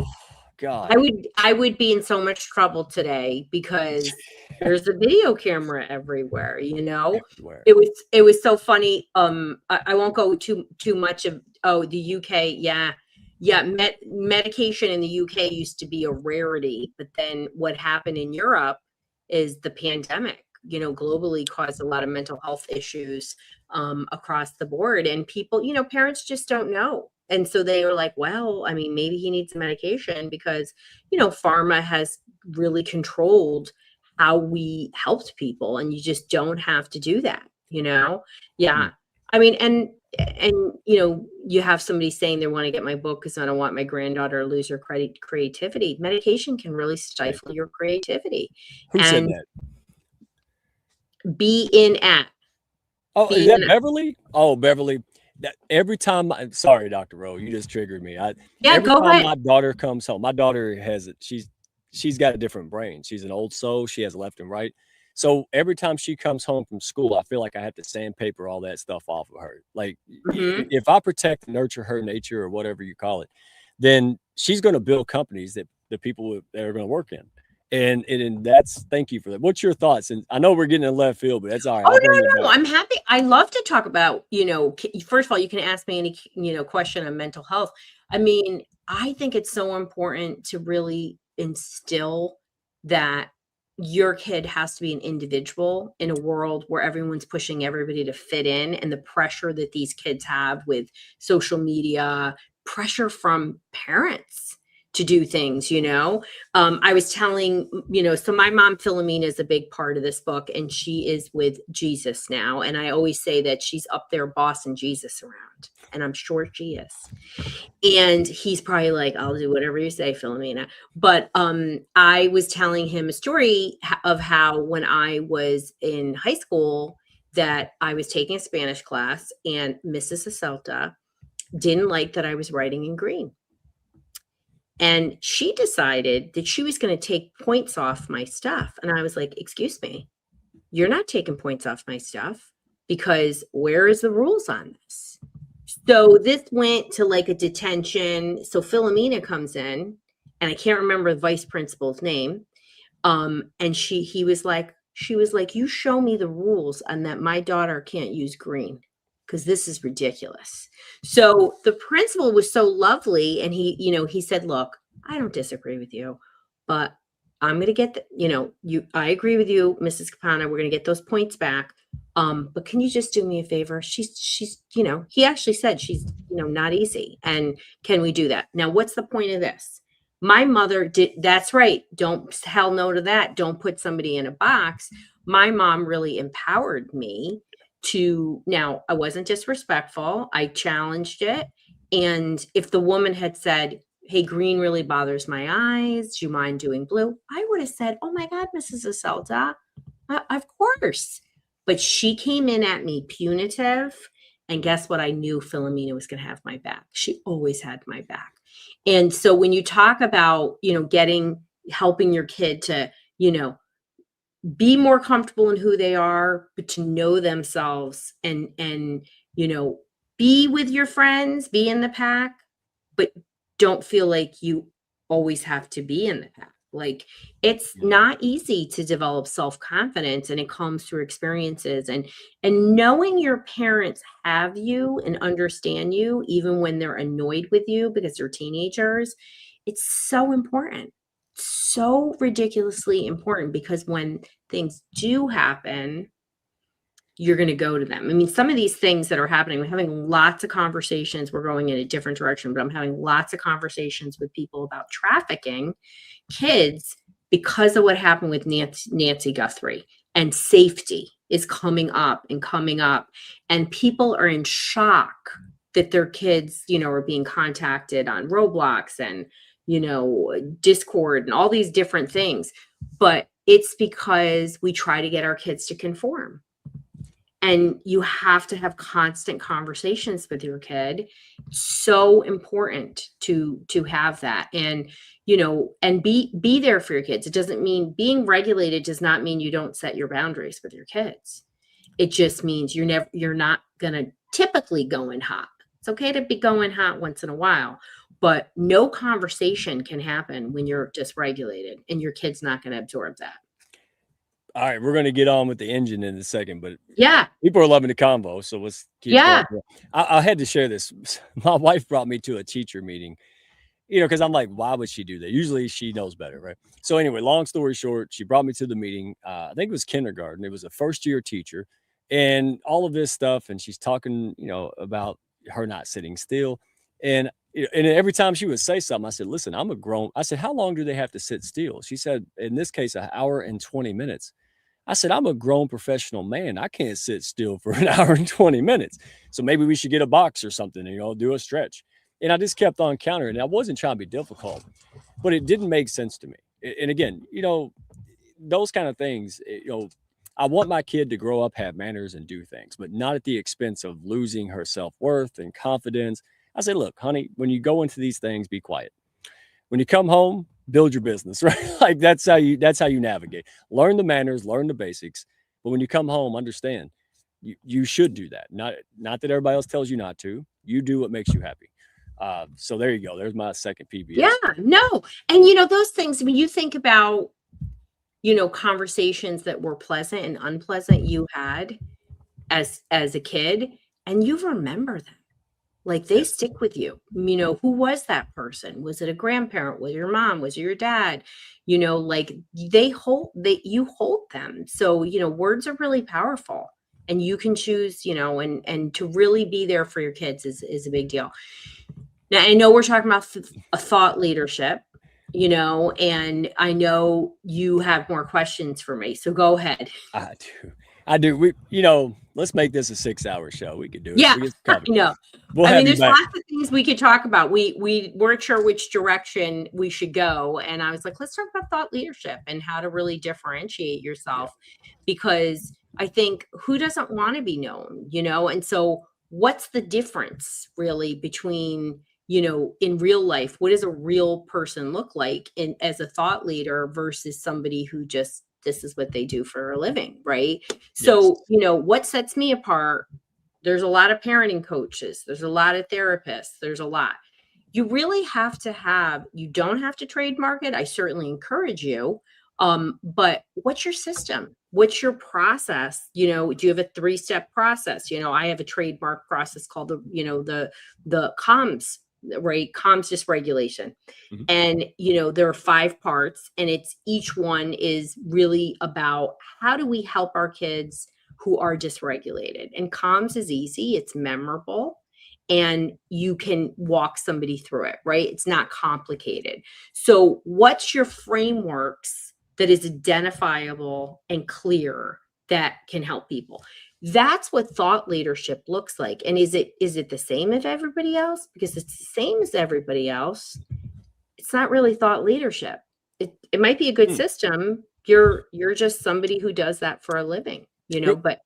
God. I would be in so much trouble today because there's a video camera everywhere, Everywhere. It was so funny. I won't go too much of the UK. Yeah. Medication in the UK used to be a rarity, but then what happened in Europe is the pandemic, globally caused a lot of mental health issues across the board, and people, parents just don't know. And so they were like, well, I mean, maybe he needs medication because, pharma has really controlled how we helped people, and you just don't have to do that, Yeah. Mm-hmm. I mean, and you have somebody saying they want to get my book because I don't want my granddaughter to lose her creativity. Medication can really stifle your creativity. Who said that? Be in at. Oh, is that Beverly? Oh, Beverly. that every time sorry, Dr. Rowe, you just triggered me. Yeah, Every go time ahead. my daughter comes home, my daughter she's got a different brain. She's an old soul. She has left and right. So every time she comes home from school, I feel like I have to sandpaper all that stuff off of her. Like Mhm. if I protect and nurture her nature or whatever you call it, then she's going to build companies that the people that are going to work in. And that's thank you for that. What's your thoughts? And I know we're getting in left field, but that's all right. Oh, I'll bring it no, back. I'm happy. I love to talk about, first of all, you can ask me any, question on mental health. I mean, I think it's so important to really instill that your kid has to be an individual in a world where everyone's pushing everybody to fit in, and the pressure that these kids have with social media, pressure from parents to do things, I was telling, so my mom, Philomena, is a big part of this book, and she is with Jesus now. And I always say that she's up there bossing Jesus around, and I'm sure she is. And he's probably like, I'll do whatever you say, Philomena. But I was telling him a story of how when I was in high school, that I was taking a Spanish class, and Mrs. Acelta didn't like that I was writing in green. And she decided that she was going to take points off my stuff. And I was like, excuse me, you're not taking points off my stuff, because where is the rules on this? So this went to like a detention. So Philomena comes in, and I can't remember the vice principal's name. And she was like, you show me the rules and that my daughter can't use green, because this is ridiculous. So the principal was so lovely, and he said, look, I don't disagree with you, but I'm going to get I agree with you, Mrs. Capanna. We're going to get those points back. But can you just do me a favor? She's he actually said she's not easy, and can we do that? Now, what's the point of this? My mother did. That's right. Don't hell no to that. Don't put somebody in a box. My mom really empowered me to. Now, I wasn't disrespectful. I challenged it. And if the woman had said, hey, green really bothers my eyes, do you mind doing blue? I would have said, oh my God, Mrs. Acelta, of course. But she came in at me punitive. And guess what? I knew Philomena was going to have my back. She always had my back. And so when you talk about, helping your kid to, be more comfortable in who they are, but to know themselves, and be with your friends, be in the pack, but don't feel like you always have to be in the pack. Like, it's not easy to develop self-confidence, and it comes through experiences, and knowing your parents have you and understand you even when they're annoyed with you because they're teenagers. It's so important, so ridiculously important, because when things do happen, you're going to go to them. I mean, some of these things that are happening, we're having lots of conversations. We're going in a different direction, but I'm having lots of conversations with people about trafficking kids because of what happened with Nancy Guthrie. And safety is coming up and coming up. And people are in shock that their kids, are being contacted on Roblox and, Discord and all these different things. But it's because we try to get our kids to conform. And you have to have constant conversations with your kid. So important to have that. And, and be there for your kids. It doesn't mean being regulated does not mean you don't set your boundaries with your kids. It just means you're not going to typically go in hot. It's okay to be going hot once in a while, but no conversation can happen when you're dysregulated, and your kid's not going to absorb that. All right, we're going to get on with the engine in a second, but yeah, people are loving the convo, so let's keep going. I had to share this. My wife brought me to a teacher meeting, because I'm like, why would she do that? Usually she knows better, right? So anyway, long story short, she brought me to the meeting. I think it was kindergarten. It was a first-year teacher, and all of this stuff, and she's talking, about her not sitting still, and every time she would say something, I said, listen, I said, how long do they have to sit still? She said, in this case, 1 hour and 20 minutes. I said, I'm a grown professional man. I can't sit still for 1 hour and 20 minutes. So maybe we should get a box or something and, do a stretch. And I just kept on countering. And I wasn't trying to be difficult, but it didn't make sense to me. And again, those kind of things, I want my kid to grow up, have manners, and do things, but not at the expense of losing her self-worth and confidence. I say, look, honey, when you go into these things, be quiet. When you come home, build your business, right? Like that's how you navigate. Learn the manners, learn the basics. But when you come home, understand you should do that. Not that everybody else tells you not to. You do what makes you happy. So there you go. There's my second PBS. Yeah, no. And those things, when you think about, conversations that were pleasant and unpleasant you had as a kid, and you remember them. Like they stick with you. Who was that person? Was it a grandparent? Was it your mom? Was it your dad? Like you hold them. So, words are really powerful, and you can choose, and to really be there for your kids is a big deal. Now, I know we're talking about a thought leadership, and I know you have more questions for me. So go ahead. I do. Let's make this a 6-hour show. We could do it. Yeah, I know. There's lots of things we could talk about. We weren't sure which direction we should go. And I was like, let's talk about thought leadership and how to really differentiate yourself, because I think who doesn't want to be known, And so what's the difference really between, in real life, what does a real person look like as a thought leader versus somebody who just, this is what they do for a living, right? So, what sets me apart? There's a lot of parenting coaches. There's a lot of therapists. There's a lot. You really have to you don't have to trademark it. I certainly encourage you. But what's your system? What's your process? Do you have a 3-step process? I have a trademark process called the comms, right? Comms dysregulation. Mm-hmm. And, there are 5 parts, and each one is really about how do we help our kids who are dysregulated. And comms is easy. It's memorable, and you can walk somebody through it, right? It's not complicated. So what's your frameworks that is identifiable and clear that can help people? That's what thought leadership looks like. And is it the same as everybody else? Because it's the same as everybody else, it's not really thought leadership. It might be a good system. You're just somebody who does that for a living, but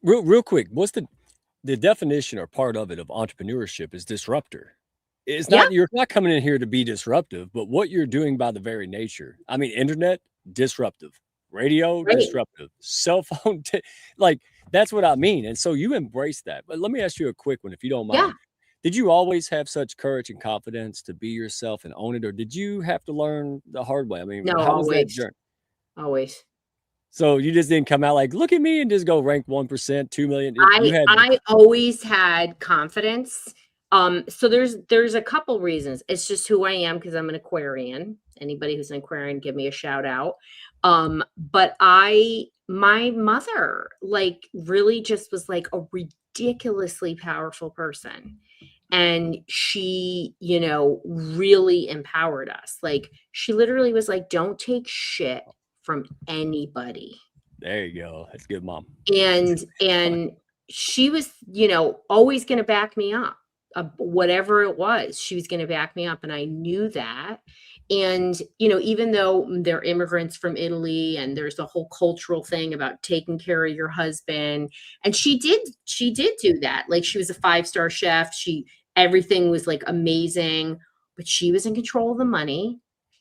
real quick, what's the definition or part of it of entrepreneurship is disruptor. It's not, you're not coming in here to be disruptive, but what you're doing by the very nature. I mean, internet, disruptive. Radio, disruptive. Cell phone, like that's what I mean. And so you embrace that. But let me ask you a quick one, if you don't mind. Yeah. Did you always have such courage and confidence to be yourself and own it, or did you have to learn the hard way? I mean, no, how was that journey? Always. So you just didn't come out like, look at me and just go rank 1%, 2 million. I always had confidence. So there's a couple reasons. It's just who I am, because I'm an Aquarian. Anybody who's an Aquarian, give me a shout out. But my mother really just was like a ridiculously powerful person. And she, really empowered us. Like she literally was like, don't take shit from anybody. There you go. That's good, Mom. And she was, always going to back me up. Whatever it was, she was going to back me up. And I knew that. And, even though they're immigrants from Italy and there's the whole cultural thing about taking care of your husband, and she did do that. Like she was a 5-star chef. Everything was like amazing, but she was in control of the money.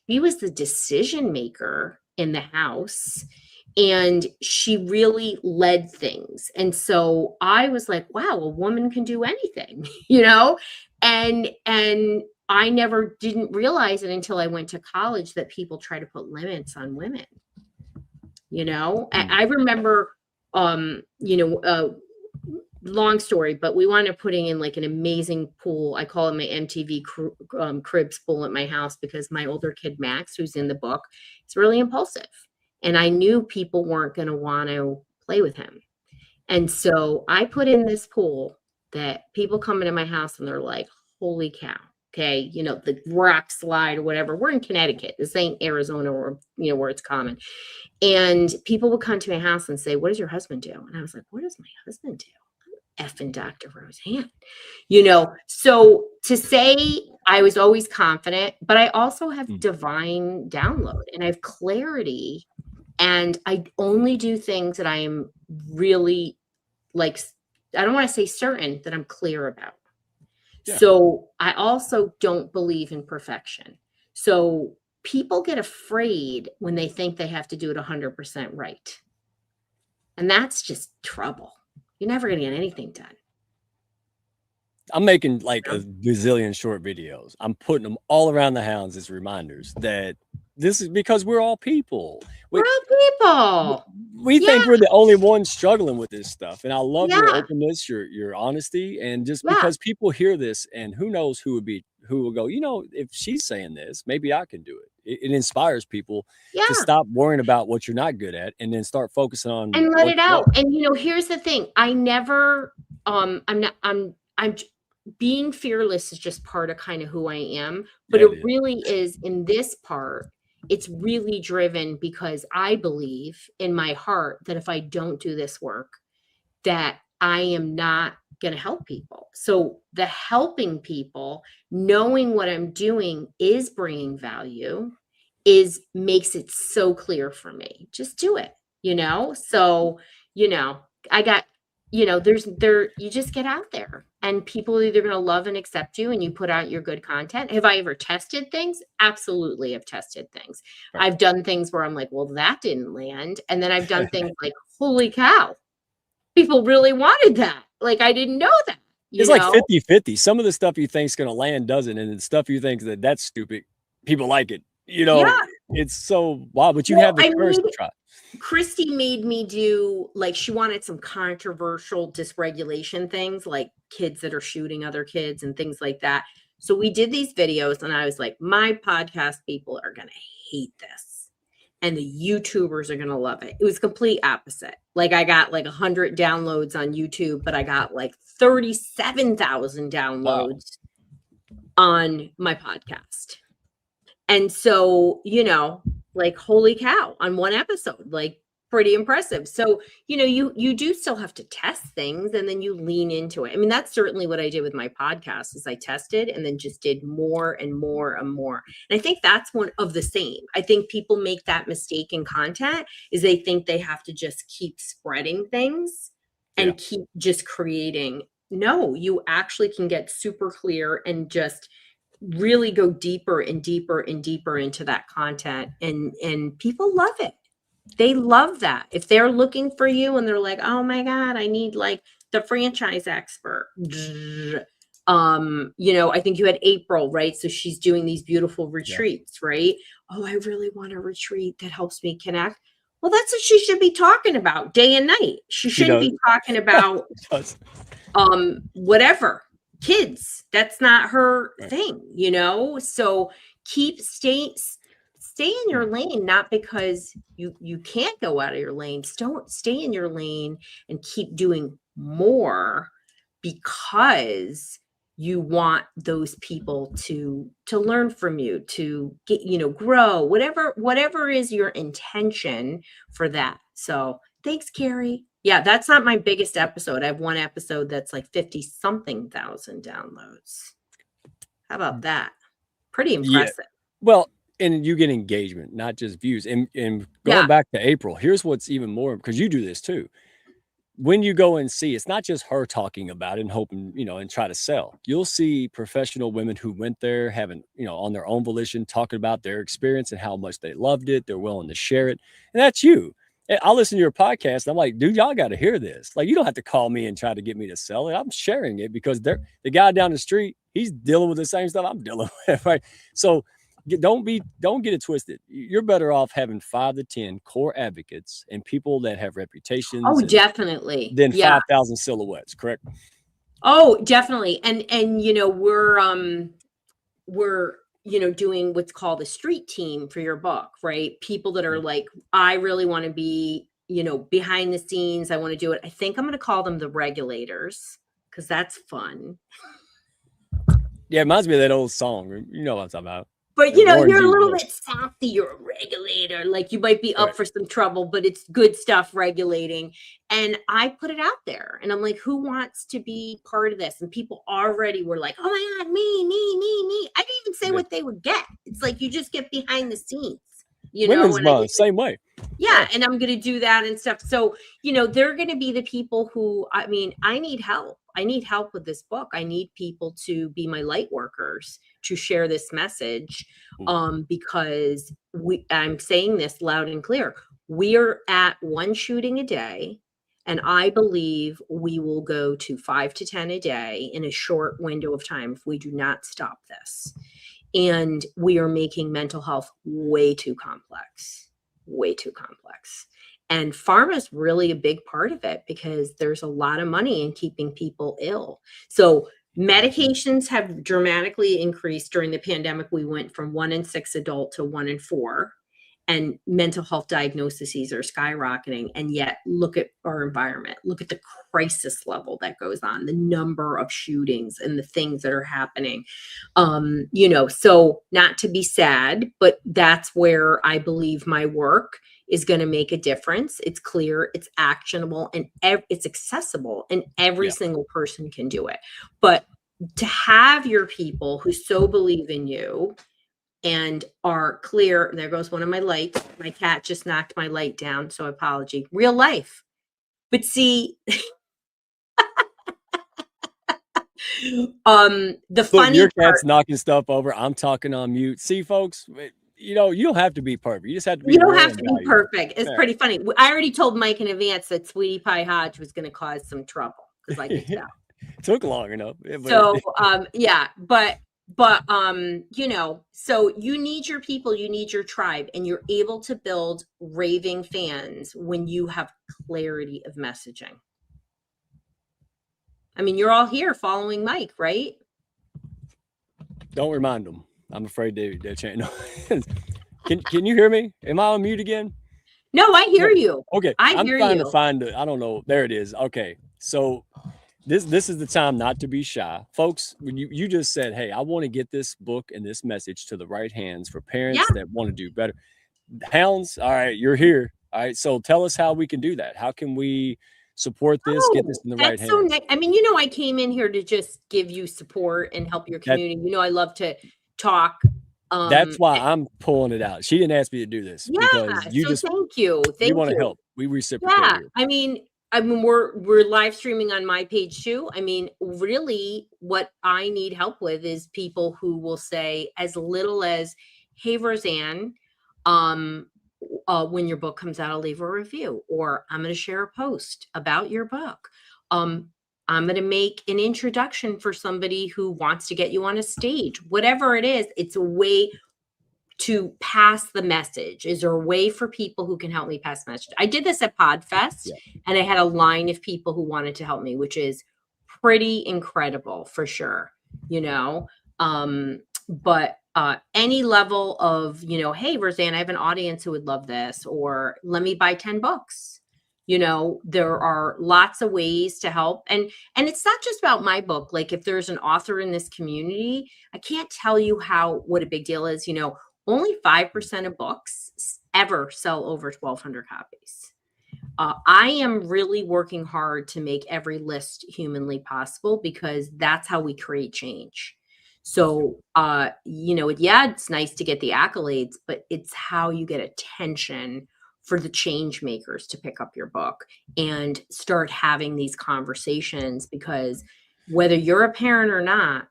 She was the decision maker in the house, and she really led things. And so I was like, wow, a woman can do anything, and I didn't realize it until I went to college that people try to put limits on women. I remember, long story, but we wound up putting in like an amazing pool. I call it my MTV Cribs pool at my house, because my older kid, Max, who's in the book, is really impulsive. And I knew people weren't going to want to play with him. And so I put in this pool that people come into my house and they're like, holy cow. Okay. The rock slide or whatever. We're in Connecticut. This ain't Arizona or, where it's common. And people would come to my house and say, what does your husband do? And I was like, what does my husband do? I'm effing Dr. Roseann, So to say I was always confident, but I also have divine download, and I have clarity And I only do things that I am really like, I don't want to say certain, that I'm clear about. Yeah. So I also don't believe in perfection. So people get afraid when they think they have to do it 100% right. And that's just trouble. You're never going to get anything done. I'm making like a bazillion short videos. I'm putting them all around the hounds as reminders that this is because we're all people. We're all people. We Yeah. think we're the only ones struggling with this stuff. And I love your Yeah. openness, your honesty. And just Yeah. because people hear this, and who knows who will go, you know, if she's saying this, maybe I can do it. It inspires people Yeah. to stop worrying about what you're not good at and then start focusing on and let it out. Well. And you know, here's the thing. I never, I'm being fearless is just part of kind of who I am, but Yeah, it really is in this part. It's really driven because I believe in my heart that if I don't do this work, that I am not going to help people. So the helping people, knowing what I'm doing is bringing value, makes it so clear for me. Just do it, you know? So, you know, I got, you know, you just get out there and people are either going to love and accept you and you put out your good content. Have I ever tested things? Absolutely. I've tested things. Right. I've done things where I'm like, well, that didn't land. And then I've done things like, holy cow, people really wanted that. Like, I didn't know that. It's like 50-50. Some of the stuff you think is going to land doesn't. And the stuff you think that's stupid, people like it. You know, yeah. It's so wow, but you have the courage to try. Christy made me do, like, she wanted some controversial dysregulation things, like kids that are shooting other kids and things like that. So we did these videos and I was like, my podcast people are going to hate this. And the YouTubers are going to love it. It was complete opposite. Like I got like 100 downloads on YouTube, but I got like 37,000 downloads on my podcast. And so, you know, like, holy cow, on one episode, like pretty impressive. So, you know, you do still have to test things and then you lean into it. I mean, that's certainly what I did with my podcast is I tested and then just did more and more and more. And I think that's one of the same. I think people make that mistake in content is they think they have to just keep spreading things and keep just creating. No, you actually can get super clear and just really go deeper and deeper and deeper into that content, and people love it. They love that. If they're looking for you and they're like, oh my God, I need like the franchise expert. You know, I think you had April, right? So she's doing these beautiful retreats, right? Oh, I really want a retreat that helps me connect. Well, that's what she should be talking about day and night. She shouldn't be talking about whatever. Kids, that's not her thing, you know? So stay in your lane, not because you can't go out of your lane. Stay in your lane and keep doing more because you want those people to learn from you, to get, you know, grow, whatever is your intention for that. So thanks, Carrie. Yeah, that's not my biggest episode. I have one episode that's like 50-something thousand downloads. How about that? Pretty impressive. Yeah. Well, and you get engagement, not just views. And going back to April, here's what's even more, because you do this too. When you go and see, it's not just her talking about it and hoping, you know, and try to sell. You'll see professional women who went there having, you know, on their own volition, talking about their experience and how much they loved it. They're willing to share it. And that's you. I'll listen to your podcast. And I'm like, dude, y'all got to hear this. Like, you don't have to call me and try to get me to sell it. I'm sharing it because the guy down the street, he's dealing with the same stuff I'm dealing with. Right. So don't get it twisted. You're better off having 5 to 10 core advocates and people that have reputations. Oh, definitely. Than 5,000 silhouettes. Correct. Oh, definitely. And, you know, we're, you know, doing what's called a street team for your book, right? People that are like, I really want to be, you know, behind the scenes. I want to do it. I think I'm going to call them the regulators because that's fun. Yeah, it reminds me of that old song. You know what I'm talking about. But, you know, you're a little bit softy. You're a regulator. Like you might be up for some trouble, but it's good stuff regulating. And I put it out there and I'm like, who wants to be part of this? And people already were like, oh my God, me. I didn't even say what they would get. It's like, you just get behind the scenes. you know, Women's and I Month, get same way. yeah, and I'm going to do that and stuff. So, you know, they're going to be the people who, I mean, I need help. I need help with this book. I need people to be my light workers to share this message. Because I'm saying this loud and clear. We are at one shooting a day. And I believe we will go to 5 to 10 a day in a short window of time if we do not stop this. And we are making mental health way too complex. Way too complex. And pharma is really a big part of it because there's a lot of money in keeping people ill. So medications have dramatically increased during the pandemic. We went from 1 in 6 adult to 1 in 4. And mental health diagnoses are skyrocketing. And yet look at our environment, look at the crisis level that goes on, the number of shootings and the things that are happening. You know, so not to be sad, but that's where I believe my work is going to make a difference. It's clear, it's actionable, and it's accessible, and every single person can do it. But to have your people who so believe in you and are clear, there goes one of my lights. My cat just knocked my light down, so apology. Real life. But see, the Look, funny your part, cat's knocking stuff over. I'm talking on mute. See, folks, you know, you don't have to be perfect. You just have to be you don't real have and to be valuable. perfect. It's pretty funny. I already told Mike in advance that Sweetie Pie Hodge was going to cause some trouble because I could tell. Took long enough. So, yeah, but you know, so you need your people, you need your tribe, and you're able to build raving fans when you have clarity of messaging. I mean, you're all here following Mike, right? Don't remind them. I'm afraid they're changing. Can you hear me? Am I on mute again? No, I hear you. Okay. I'm trying to find it. I don't know. There it is. Okay. So this is the time not to be shy. Folks, when you just said, hey, I want to get this book and this message to the right hands for parents that want to do better. Hounds, all right, you're here. All right. So tell us how we can do that. How can we support this, get this in the right hands? So nice. I mean, you know, I came in here to just give you support and help your community. You know, I love to talk. That's why I'm pulling it out. She didn't ask me to do this because you just thank you. We want to help. We reciprocate. Yeah. Here. I mean, we're live streaming on my page too. I mean, really what I need help with is people who will say as little as, hey, Roseann, when your book comes out, I'll leave a review, or I'm going to share a post about your book. I'm going to make an introduction for somebody who wants to get you on a stage, whatever it is. It's a way to pass the message. Is there a way for people who can help me pass the message? I did this at PodFest and I had a line of people who wanted to help me, which is pretty incredible for sure, you know? But any level of, you know, hey, Roseann, I have an audience who would love this, or let me buy 10 books. You know, there are lots of ways to help. And it's not just about my book. Like if there's an author in this community, I can't tell you what a big deal is. You know, only 5% of books ever sell over 1,200 copies. I am really working hard to make every list humanly possible because that's how we create change. So, you know, it's nice to get the accolades, but it's how you get attention for the change makers to pick up your book and start having these conversations, because whether you're a parent or not,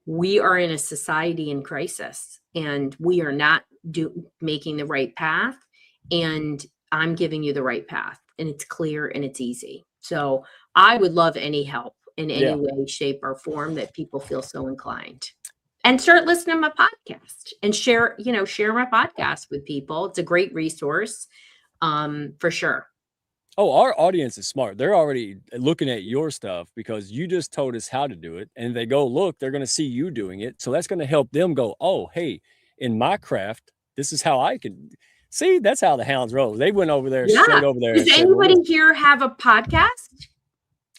we are in a society in crisis and we are not making the right path. And I'm giving you the right path, and it's clear and it's easy. So I would love any help in any way, shape, or form that people feel so inclined. And start listening to my podcast and share my podcast with people. It's a great resource, for sure. Oh, our audience is smart. They're already looking at your stuff because you just told us how to do it. And they go, look, they're going to see you doing it. So that's going to help them go, oh, hey, in my craft, this is how I can see. That's how the hounds roll. They went over there, straight over there. Does anybody here have a podcast?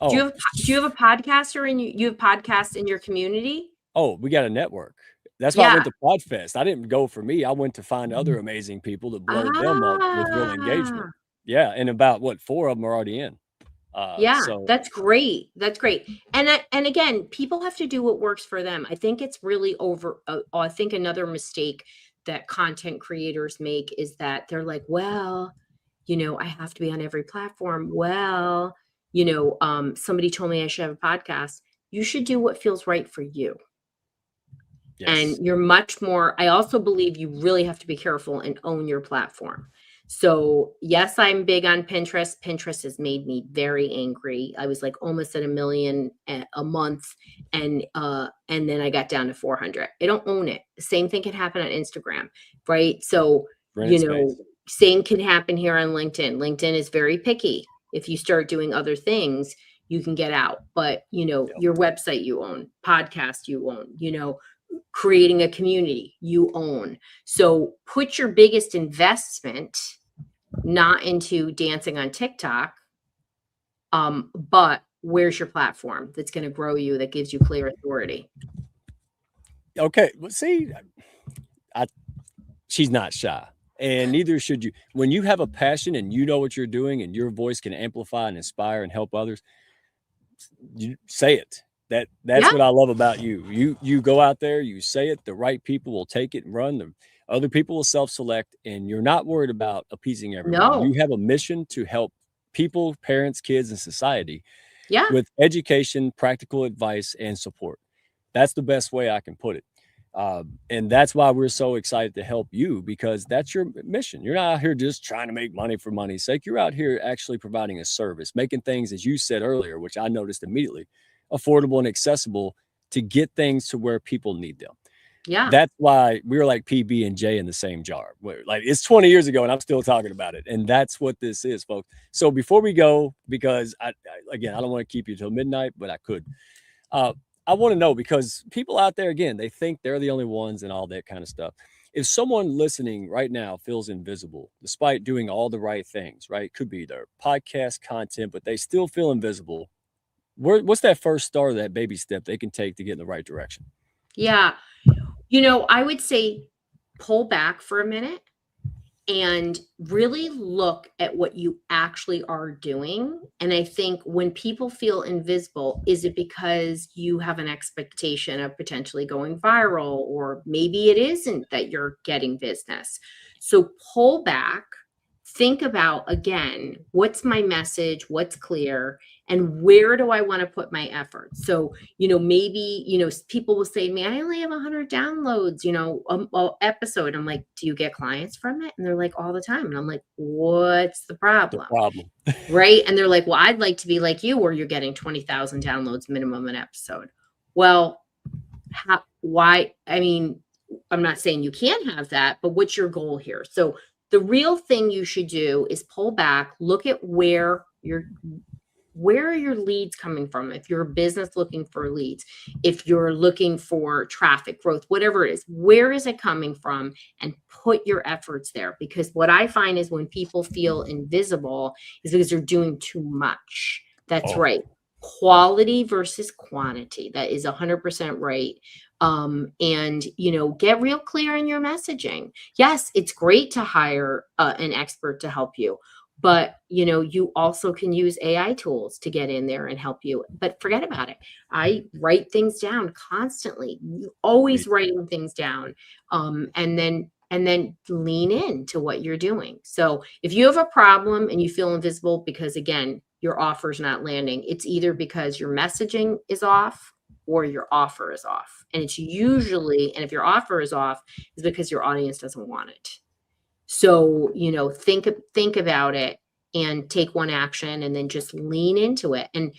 Oh. Do you have a podcaster you have podcasts in your community? Oh, we got a network. That's why I went to PodFest. I didn't go for me. I went to find other amazing people to blow them up with real engagement. Yeah. And about 4 of them are already in. So that's great. That's great. And again, people have to do what works for them. I think it's really I think another mistake that content creators make is that they're like, well, I have to be on every platform. Well, somebody told me I should have a podcast. You should do what feels right for you. And Yes. you're much more, I also believe you really have to be careful and own your platform. So yes, I'm big on Pinterest. Pinterest has made me very angry. I was like almost at 1 million a month. And then I got down to 400. I don't own it. The same thing can happen on Instagram, right? So, same can happen here on LinkedIn. LinkedIn is very picky. If you start doing other things, you can get out. But, your website you own, podcast you own, creating a community you own. So put your biggest investment not into dancing on TikTok, but where's your platform that's going to grow you, that gives you clear authority? Okay. Well, see, she's not shy, and neither should you. When you have a passion and you know what you're doing and your voice can amplify and inspire and help others, you say it. That's what I love about you. You go out there, you say it, the right people will take it and run. The other people will self-select, and you're not worried about appeasing everyone. No. You have a mission to help people, parents, kids, and society Yeah. with education, practical advice, and support. That's the best way I can put it. And that's why we're so excited to help you, because that's your mission. You're not out here just trying to make money for money's sake. You're out here actually providing a service, making things, as you said earlier, which I noticed immediately, affordable and accessible to get things to where people need them. Yeah. That's why we were like PB and J in the same jar. Like, it's 20 years ago and I'm still talking about it. And that's what this is, folks. So before we go, because I don't want to keep you till midnight, but I could. I want to know, because people out there, again, they think they're the only ones and all that kind of stuff. If someone listening right now feels invisible, despite doing all the right things, right? It could be their podcast content, but they still feel invisible. What's that first start of that baby step they can take to get in the right direction? Yeah. I would say pull back for a minute and really look at what you actually are doing. And I think when people feel invisible, is it because you have an expectation of potentially going viral, or maybe it isn't that you're getting business? So pull back, think about, again, what's my message, what's clear, and where do I want to put my effort? So, maybe, people will say to me, I only have 100 downloads, a episode. I'm like, do you get clients from it? And they're like, all the time. And I'm like, what's the problem? Right. And they're like, well, I'd like to be like you, where you're getting 20,000 downloads minimum an episode. Well, why? I mean, I'm not saying you can't have that, but what's your goal here? So the real thing you should do is pull back, look at where are your leads coming from? If you're a business looking for leads, if you're looking for traffic growth, whatever it is, where is it coming from? And put your efforts there. Because what I find is when people feel invisible is because they're doing too much. That's right. Quality versus quantity. That is 100% right. And, get real clear in your messaging. Yes, it's great to hire an expert to help you. But, you also can use AI tools to get in there and help you. But forget about it. I write things down constantly, always writing things down. And then lean into what you're doing. So if you have a problem and you feel invisible because, again, your offer's not landing, it's either because your messaging is off or your offer is off. And it's usually, and if your offer is off, it's because your audience doesn't want it. So, think about it and take one action, and then just lean into it and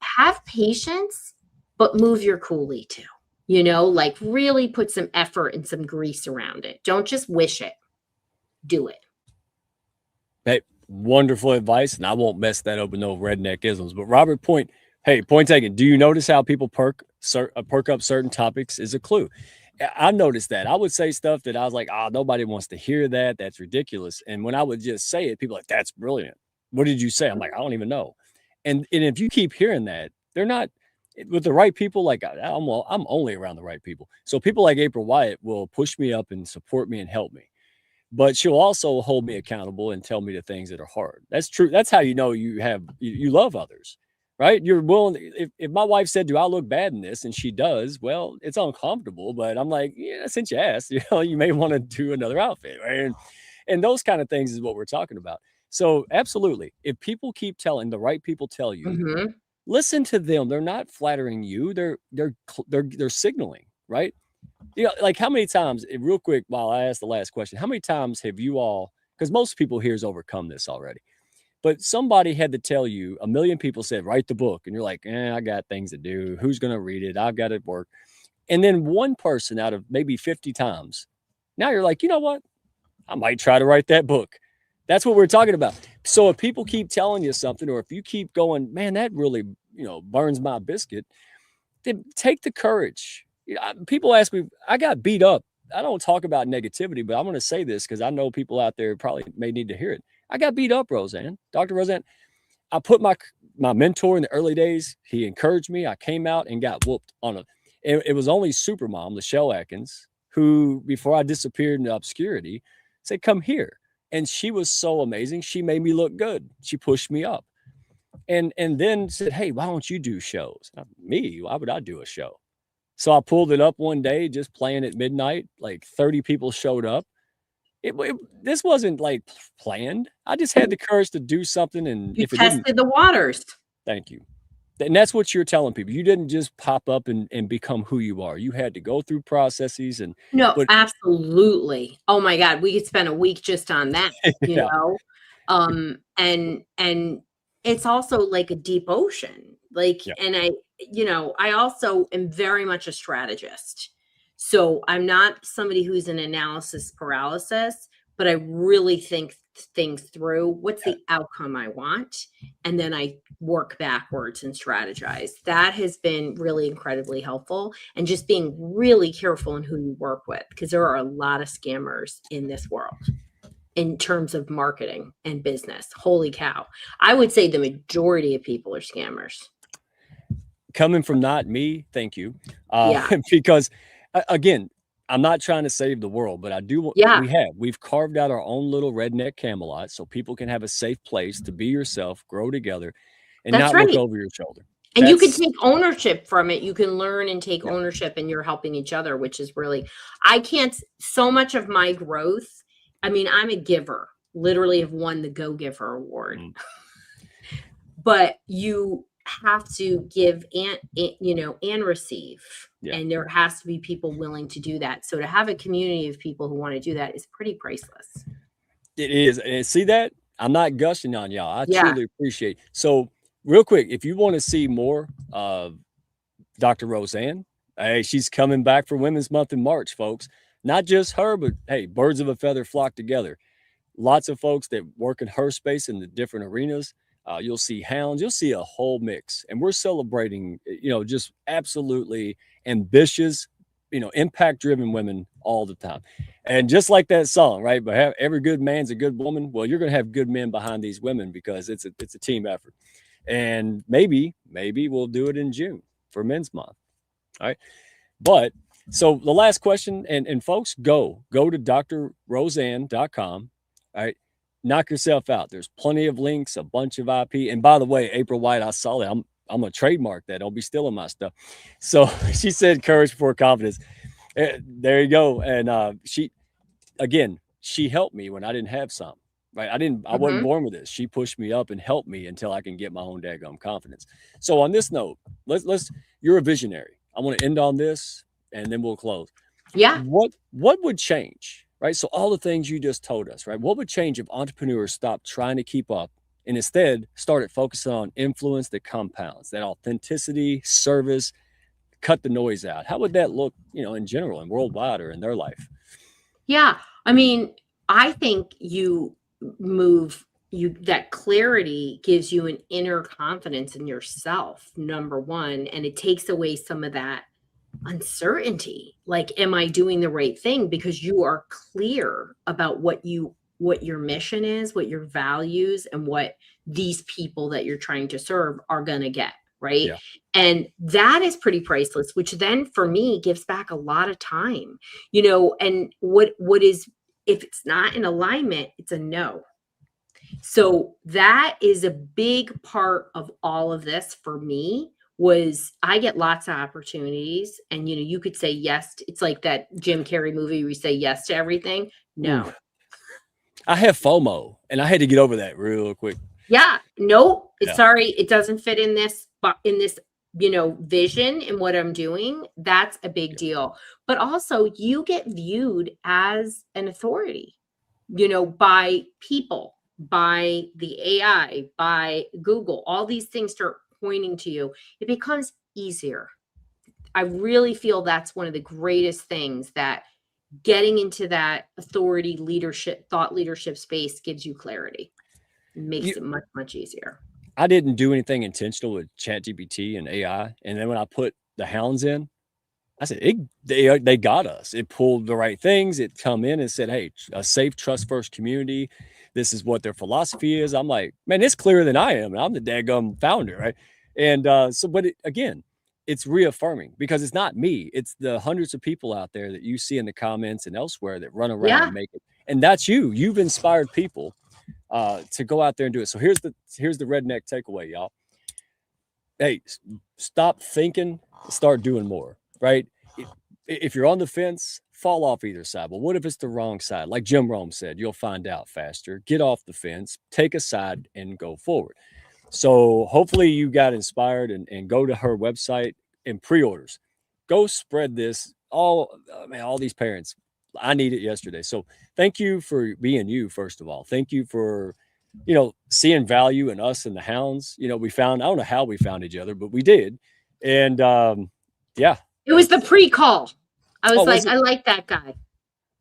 have patience, but move your coolie too. Like really put some effort and some grease around it. Don't just wish it. Do it. Hey, wonderful advice. And I won't mess that up with no redneck isms, but Robert, point taken. Do you notice how people perk up certain topics is a clue? I noticed that. I would say stuff that I was like, nobody wants to hear that. That's ridiculous. And when I would just say it, people are like, that's brilliant. What did you say? I'm like, I don't even know. And if you keep hearing that, they're not with the right people. Like I'm only around the right people. So people like April Wyatt will push me up and support me and help me. But she'll also hold me accountable and tell me the things that are hard. That's true. That's how you know you love others, right? You're willing if my wife said, do I look bad in this? And she does, well, it's uncomfortable, but I'm like, yeah, since you asked, you may want to do another outfit, right? And those kind of things is what we're talking about. So absolutely, if people keep telling, the right people tell you, Mhm. listen to them. They're not flattering you. They're signaling, right? Like how many times, real quick, while I ask the last question, how many times have you all, because most people here's overcome this already, but somebody had to tell you, a million people said, write the book. And you're like, I got things to do. Who's going to read it? I've got to work. And then one person out of maybe 50 times, now you're like, you know what? I might try to write that book. That's what we're talking about. So if people keep telling you something, or if you keep going, man, that really, burns my biscuit, then take the courage. People ask me, I got beat up. I don't talk about negativity, but I'm going to say this because I know people out there probably may need to hear it. I got beat up, Roseann. Dr. Roseann, I put my mentor in the early days. He encouraged me. I came out and got whooped on a. It was only Supermom, Michelle Atkins, who before I disappeared into obscurity, said, "Come here." And she was so amazing. She made me look good. She pushed me up, and then said, "Hey, why don't you do shows?" Me? Why would I do a show? So I pulled it up one day, just playing at midnight. Like 30 people showed up. This wasn't like planned. I just had the courage to do something, and You if it didn't, tested the waters. thank you. And that's what you're telling people. You didn't just pop up and become who you are. You had to go through processes No, but absolutely. Oh my God, we could spend a week just on that, yeah, and it's also like a deep ocean. Like, yeah, and I also am very much a strategist. So I'm not somebody who's an analysis paralysis, but I really think things through. What's yeah. the outcome I want? And then I work backwards and strategize. That has been really incredibly helpful. And just being really careful in who you work with, because there are a lot of scammers in this world in terms of marketing and business. Holy cow. I would say the majority of people are scammers. Coming from not me, thank you. Yeah. Because again, I'm not trying to save the world, but I do. Yeah. We've carved out our own little redneck Camelot so people can have a safe place to be yourself, grow together, and That's not look right. over your shoulder. And you can That's take ownership from it. You can learn and take yeah, ownership, and you're helping each other, which is really, I can't, so much of my growth. I mean, I'm a giver, literally have won the Go Giver Award, but you have to give and receive. yeah. And there has to be people willing to do that. So to have a community of people who want to do that is pretty priceless. It is. And see that? I'm not gushing on y'all. I Yeah. truly appreciate. So, real quick, if you want to see more of Dr. Roseann, hey, she's coming back for Women's Month in March, folks. Not just her, but hey, birds of a feather flock together. Lots of folks that work in her space in the different arenas. You'll see hounds, you'll see a whole mix. And we're celebrating, just absolutely ambitious, impact driven women all the time. And just like that song, right? But every good man's a good woman. Well, you're going to have good men behind these women because it's a team effort. And maybe we'll do it in June for Men's Month. All right. But so the last question, and folks, go to drroseann.com. All right. Knock yourself out. There's plenty of links, a bunch of IP. And by the way, April White, I saw that. I'm gonna trademark that. Don't be stealing my stuff. So she said courage before confidence. There you go. And she helped me when I didn't have some. Right. I wasn't Mhm. born with this. She pushed me up and helped me until I can get my own daggum confidence. So on this note, let's you're a visionary. I want to end on this and then we'll close. Yeah. What would change? Right. So all the things you just told us, right? What would change if entrepreneurs stopped trying to keep up and instead started focusing on influence that compounds, that authenticity, service, cut the noise out? How would that look, in general and worldwide or in their life? Yeah. I mean, I think that clarity gives you an inner confidence in yourself, number one, and it takes away some of that uncertainty. Like, am I doing the right thing? Because you are clear about what your mission is, what your values, and what these people that you're trying to serve are going to get. Right. Yeah. And that is pretty priceless, which then for me gives back a lot of time, and what is, if it's not in alignment, it's a no. So that is a big part of all of this for me. Was I get lots of opportunities, and you could say yes. It's like that Jim Carrey movie where you say yes to everything. No. Oof. I have FOMO, and I had to get over that real quick. Yeah. No, Yeah. sorry, it doesn't fit in this vision and what I'm doing. That's a big deal. But also, you get viewed as an authority, by people, by the AI, by Google. All these things start pointing to you. It becomes easier. I really feel that's one of the greatest things, that getting into that authority leadership, thought leadership space gives you clarity. It makes it much, much easier. I didn't do anything intentional with ChatGPT and AI. And then when I put the hounds in, I said, they got us. It pulled the right things. It come in and said, hey, a safe, trust first community. This is what their philosophy is. I'm like, man, it's clearer than I am. And I'm the daggum founder, right? And but again, it's reaffirming, because it's not me. It's the hundreds of people out there that you see in the comments and elsewhere that run around and make it. And that's you. You've inspired people to go out there and do it. So here's the redneck takeaway, y'all. Hey, stop thinking, start doing more, right? If you're on the fence, fall off either side. But what if it's the wrong side? Like Jim Rome said, you'll find out faster. Get off the fence, take a side, and go forward. So hopefully you got inspired, and go to her website and pre-orders. Go spread this. All these parents, I need it yesterday. So thank you for being you, first of all. Thank you for, seeing value in us and the hounds. I don't know how we found each other, but we did. And yeah. It was the pre-call. I was I like that guy.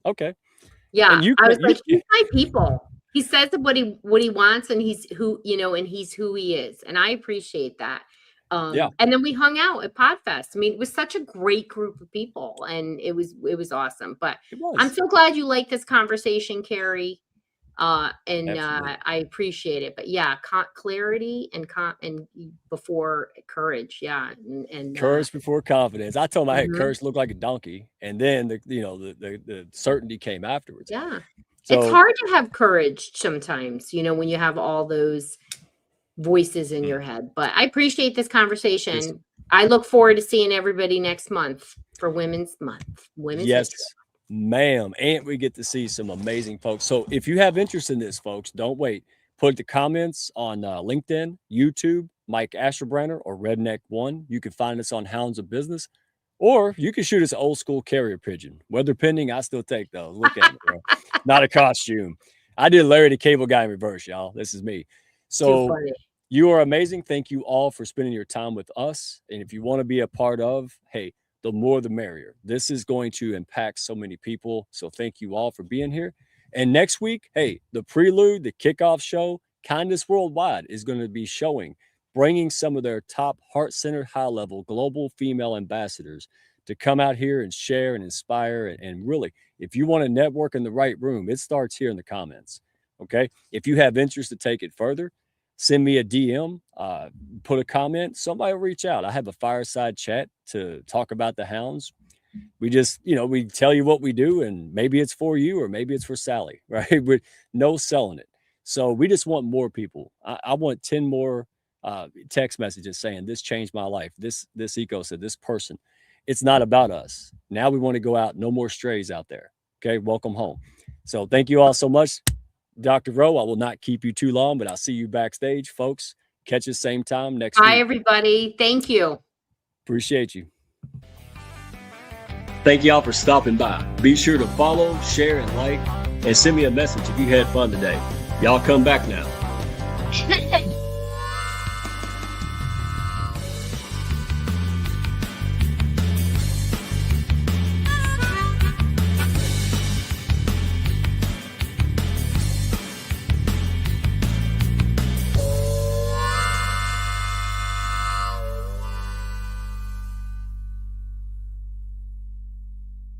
Okay. Yeah. I was like, he's my people. He says what he wants, and he's who he is. And I appreciate that. And then we hung out at Podfest. I mean, it was such a great group of people, and it was awesome. But I'm so glad you like this conversation, Carrie. I appreciate it. But yeah, clarity and before courage. Yeah. And courage before confidence. I told him I had courage look like a donkey, and then the certainty came afterwards. Yeah. So, it's hard to have courage sometimes, when you have all those voices in your head. But I appreciate this conversation. I look forward to seeing everybody next month for Women's Month. Yes, ma'am. And we get to see some amazing folks. So if you have interest in this, folks, don't wait. Put the comments on LinkedIn, YouTube, Mike Asherbranner, or Redneck One. You can find us on Hounds of Business. Or you can shoot us an old school carrier pigeon. Weather pending, I still take those. Look at it, bro. Not a costume. I did Larry the Cable Guy in reverse, y'all. This is me. So you are amazing. Thank you all for spending your time with us. And if you want to be a part of, hey, the more the merrier. This is going to impact so many people. So thank you all for being here. And next week, hey, the prelude, the kickoff show, Kindness Worldwide is going to be bringing some of their top heart-centered, high-level global female ambassadors to come out here and share and inspire. And really, if you want to network in the right room, it starts here in the comments, okay? If you have interest to take it further, send me a DM, put a comment. Somebody will reach out. I have a fireside chat to talk about the hounds. We just, we tell you what we do, and maybe it's for you or maybe it's for Sally, right? With no selling it. So we just want more people. I want 10 more text messages saying this changed my life. This eco said, this person. It's not about us. Now we want to go out. No more strays out there. Okay. Welcome home. So thank you all so much. Dr. Rowe, I will not keep you too long, but I'll see you backstage, folks. Catch us same time next week. Bye, everybody. Thank you. Appreciate you. Thank y'all for stopping by. Be sure to follow, share, and like, and send me a message if you had fun today. Y'all come back now.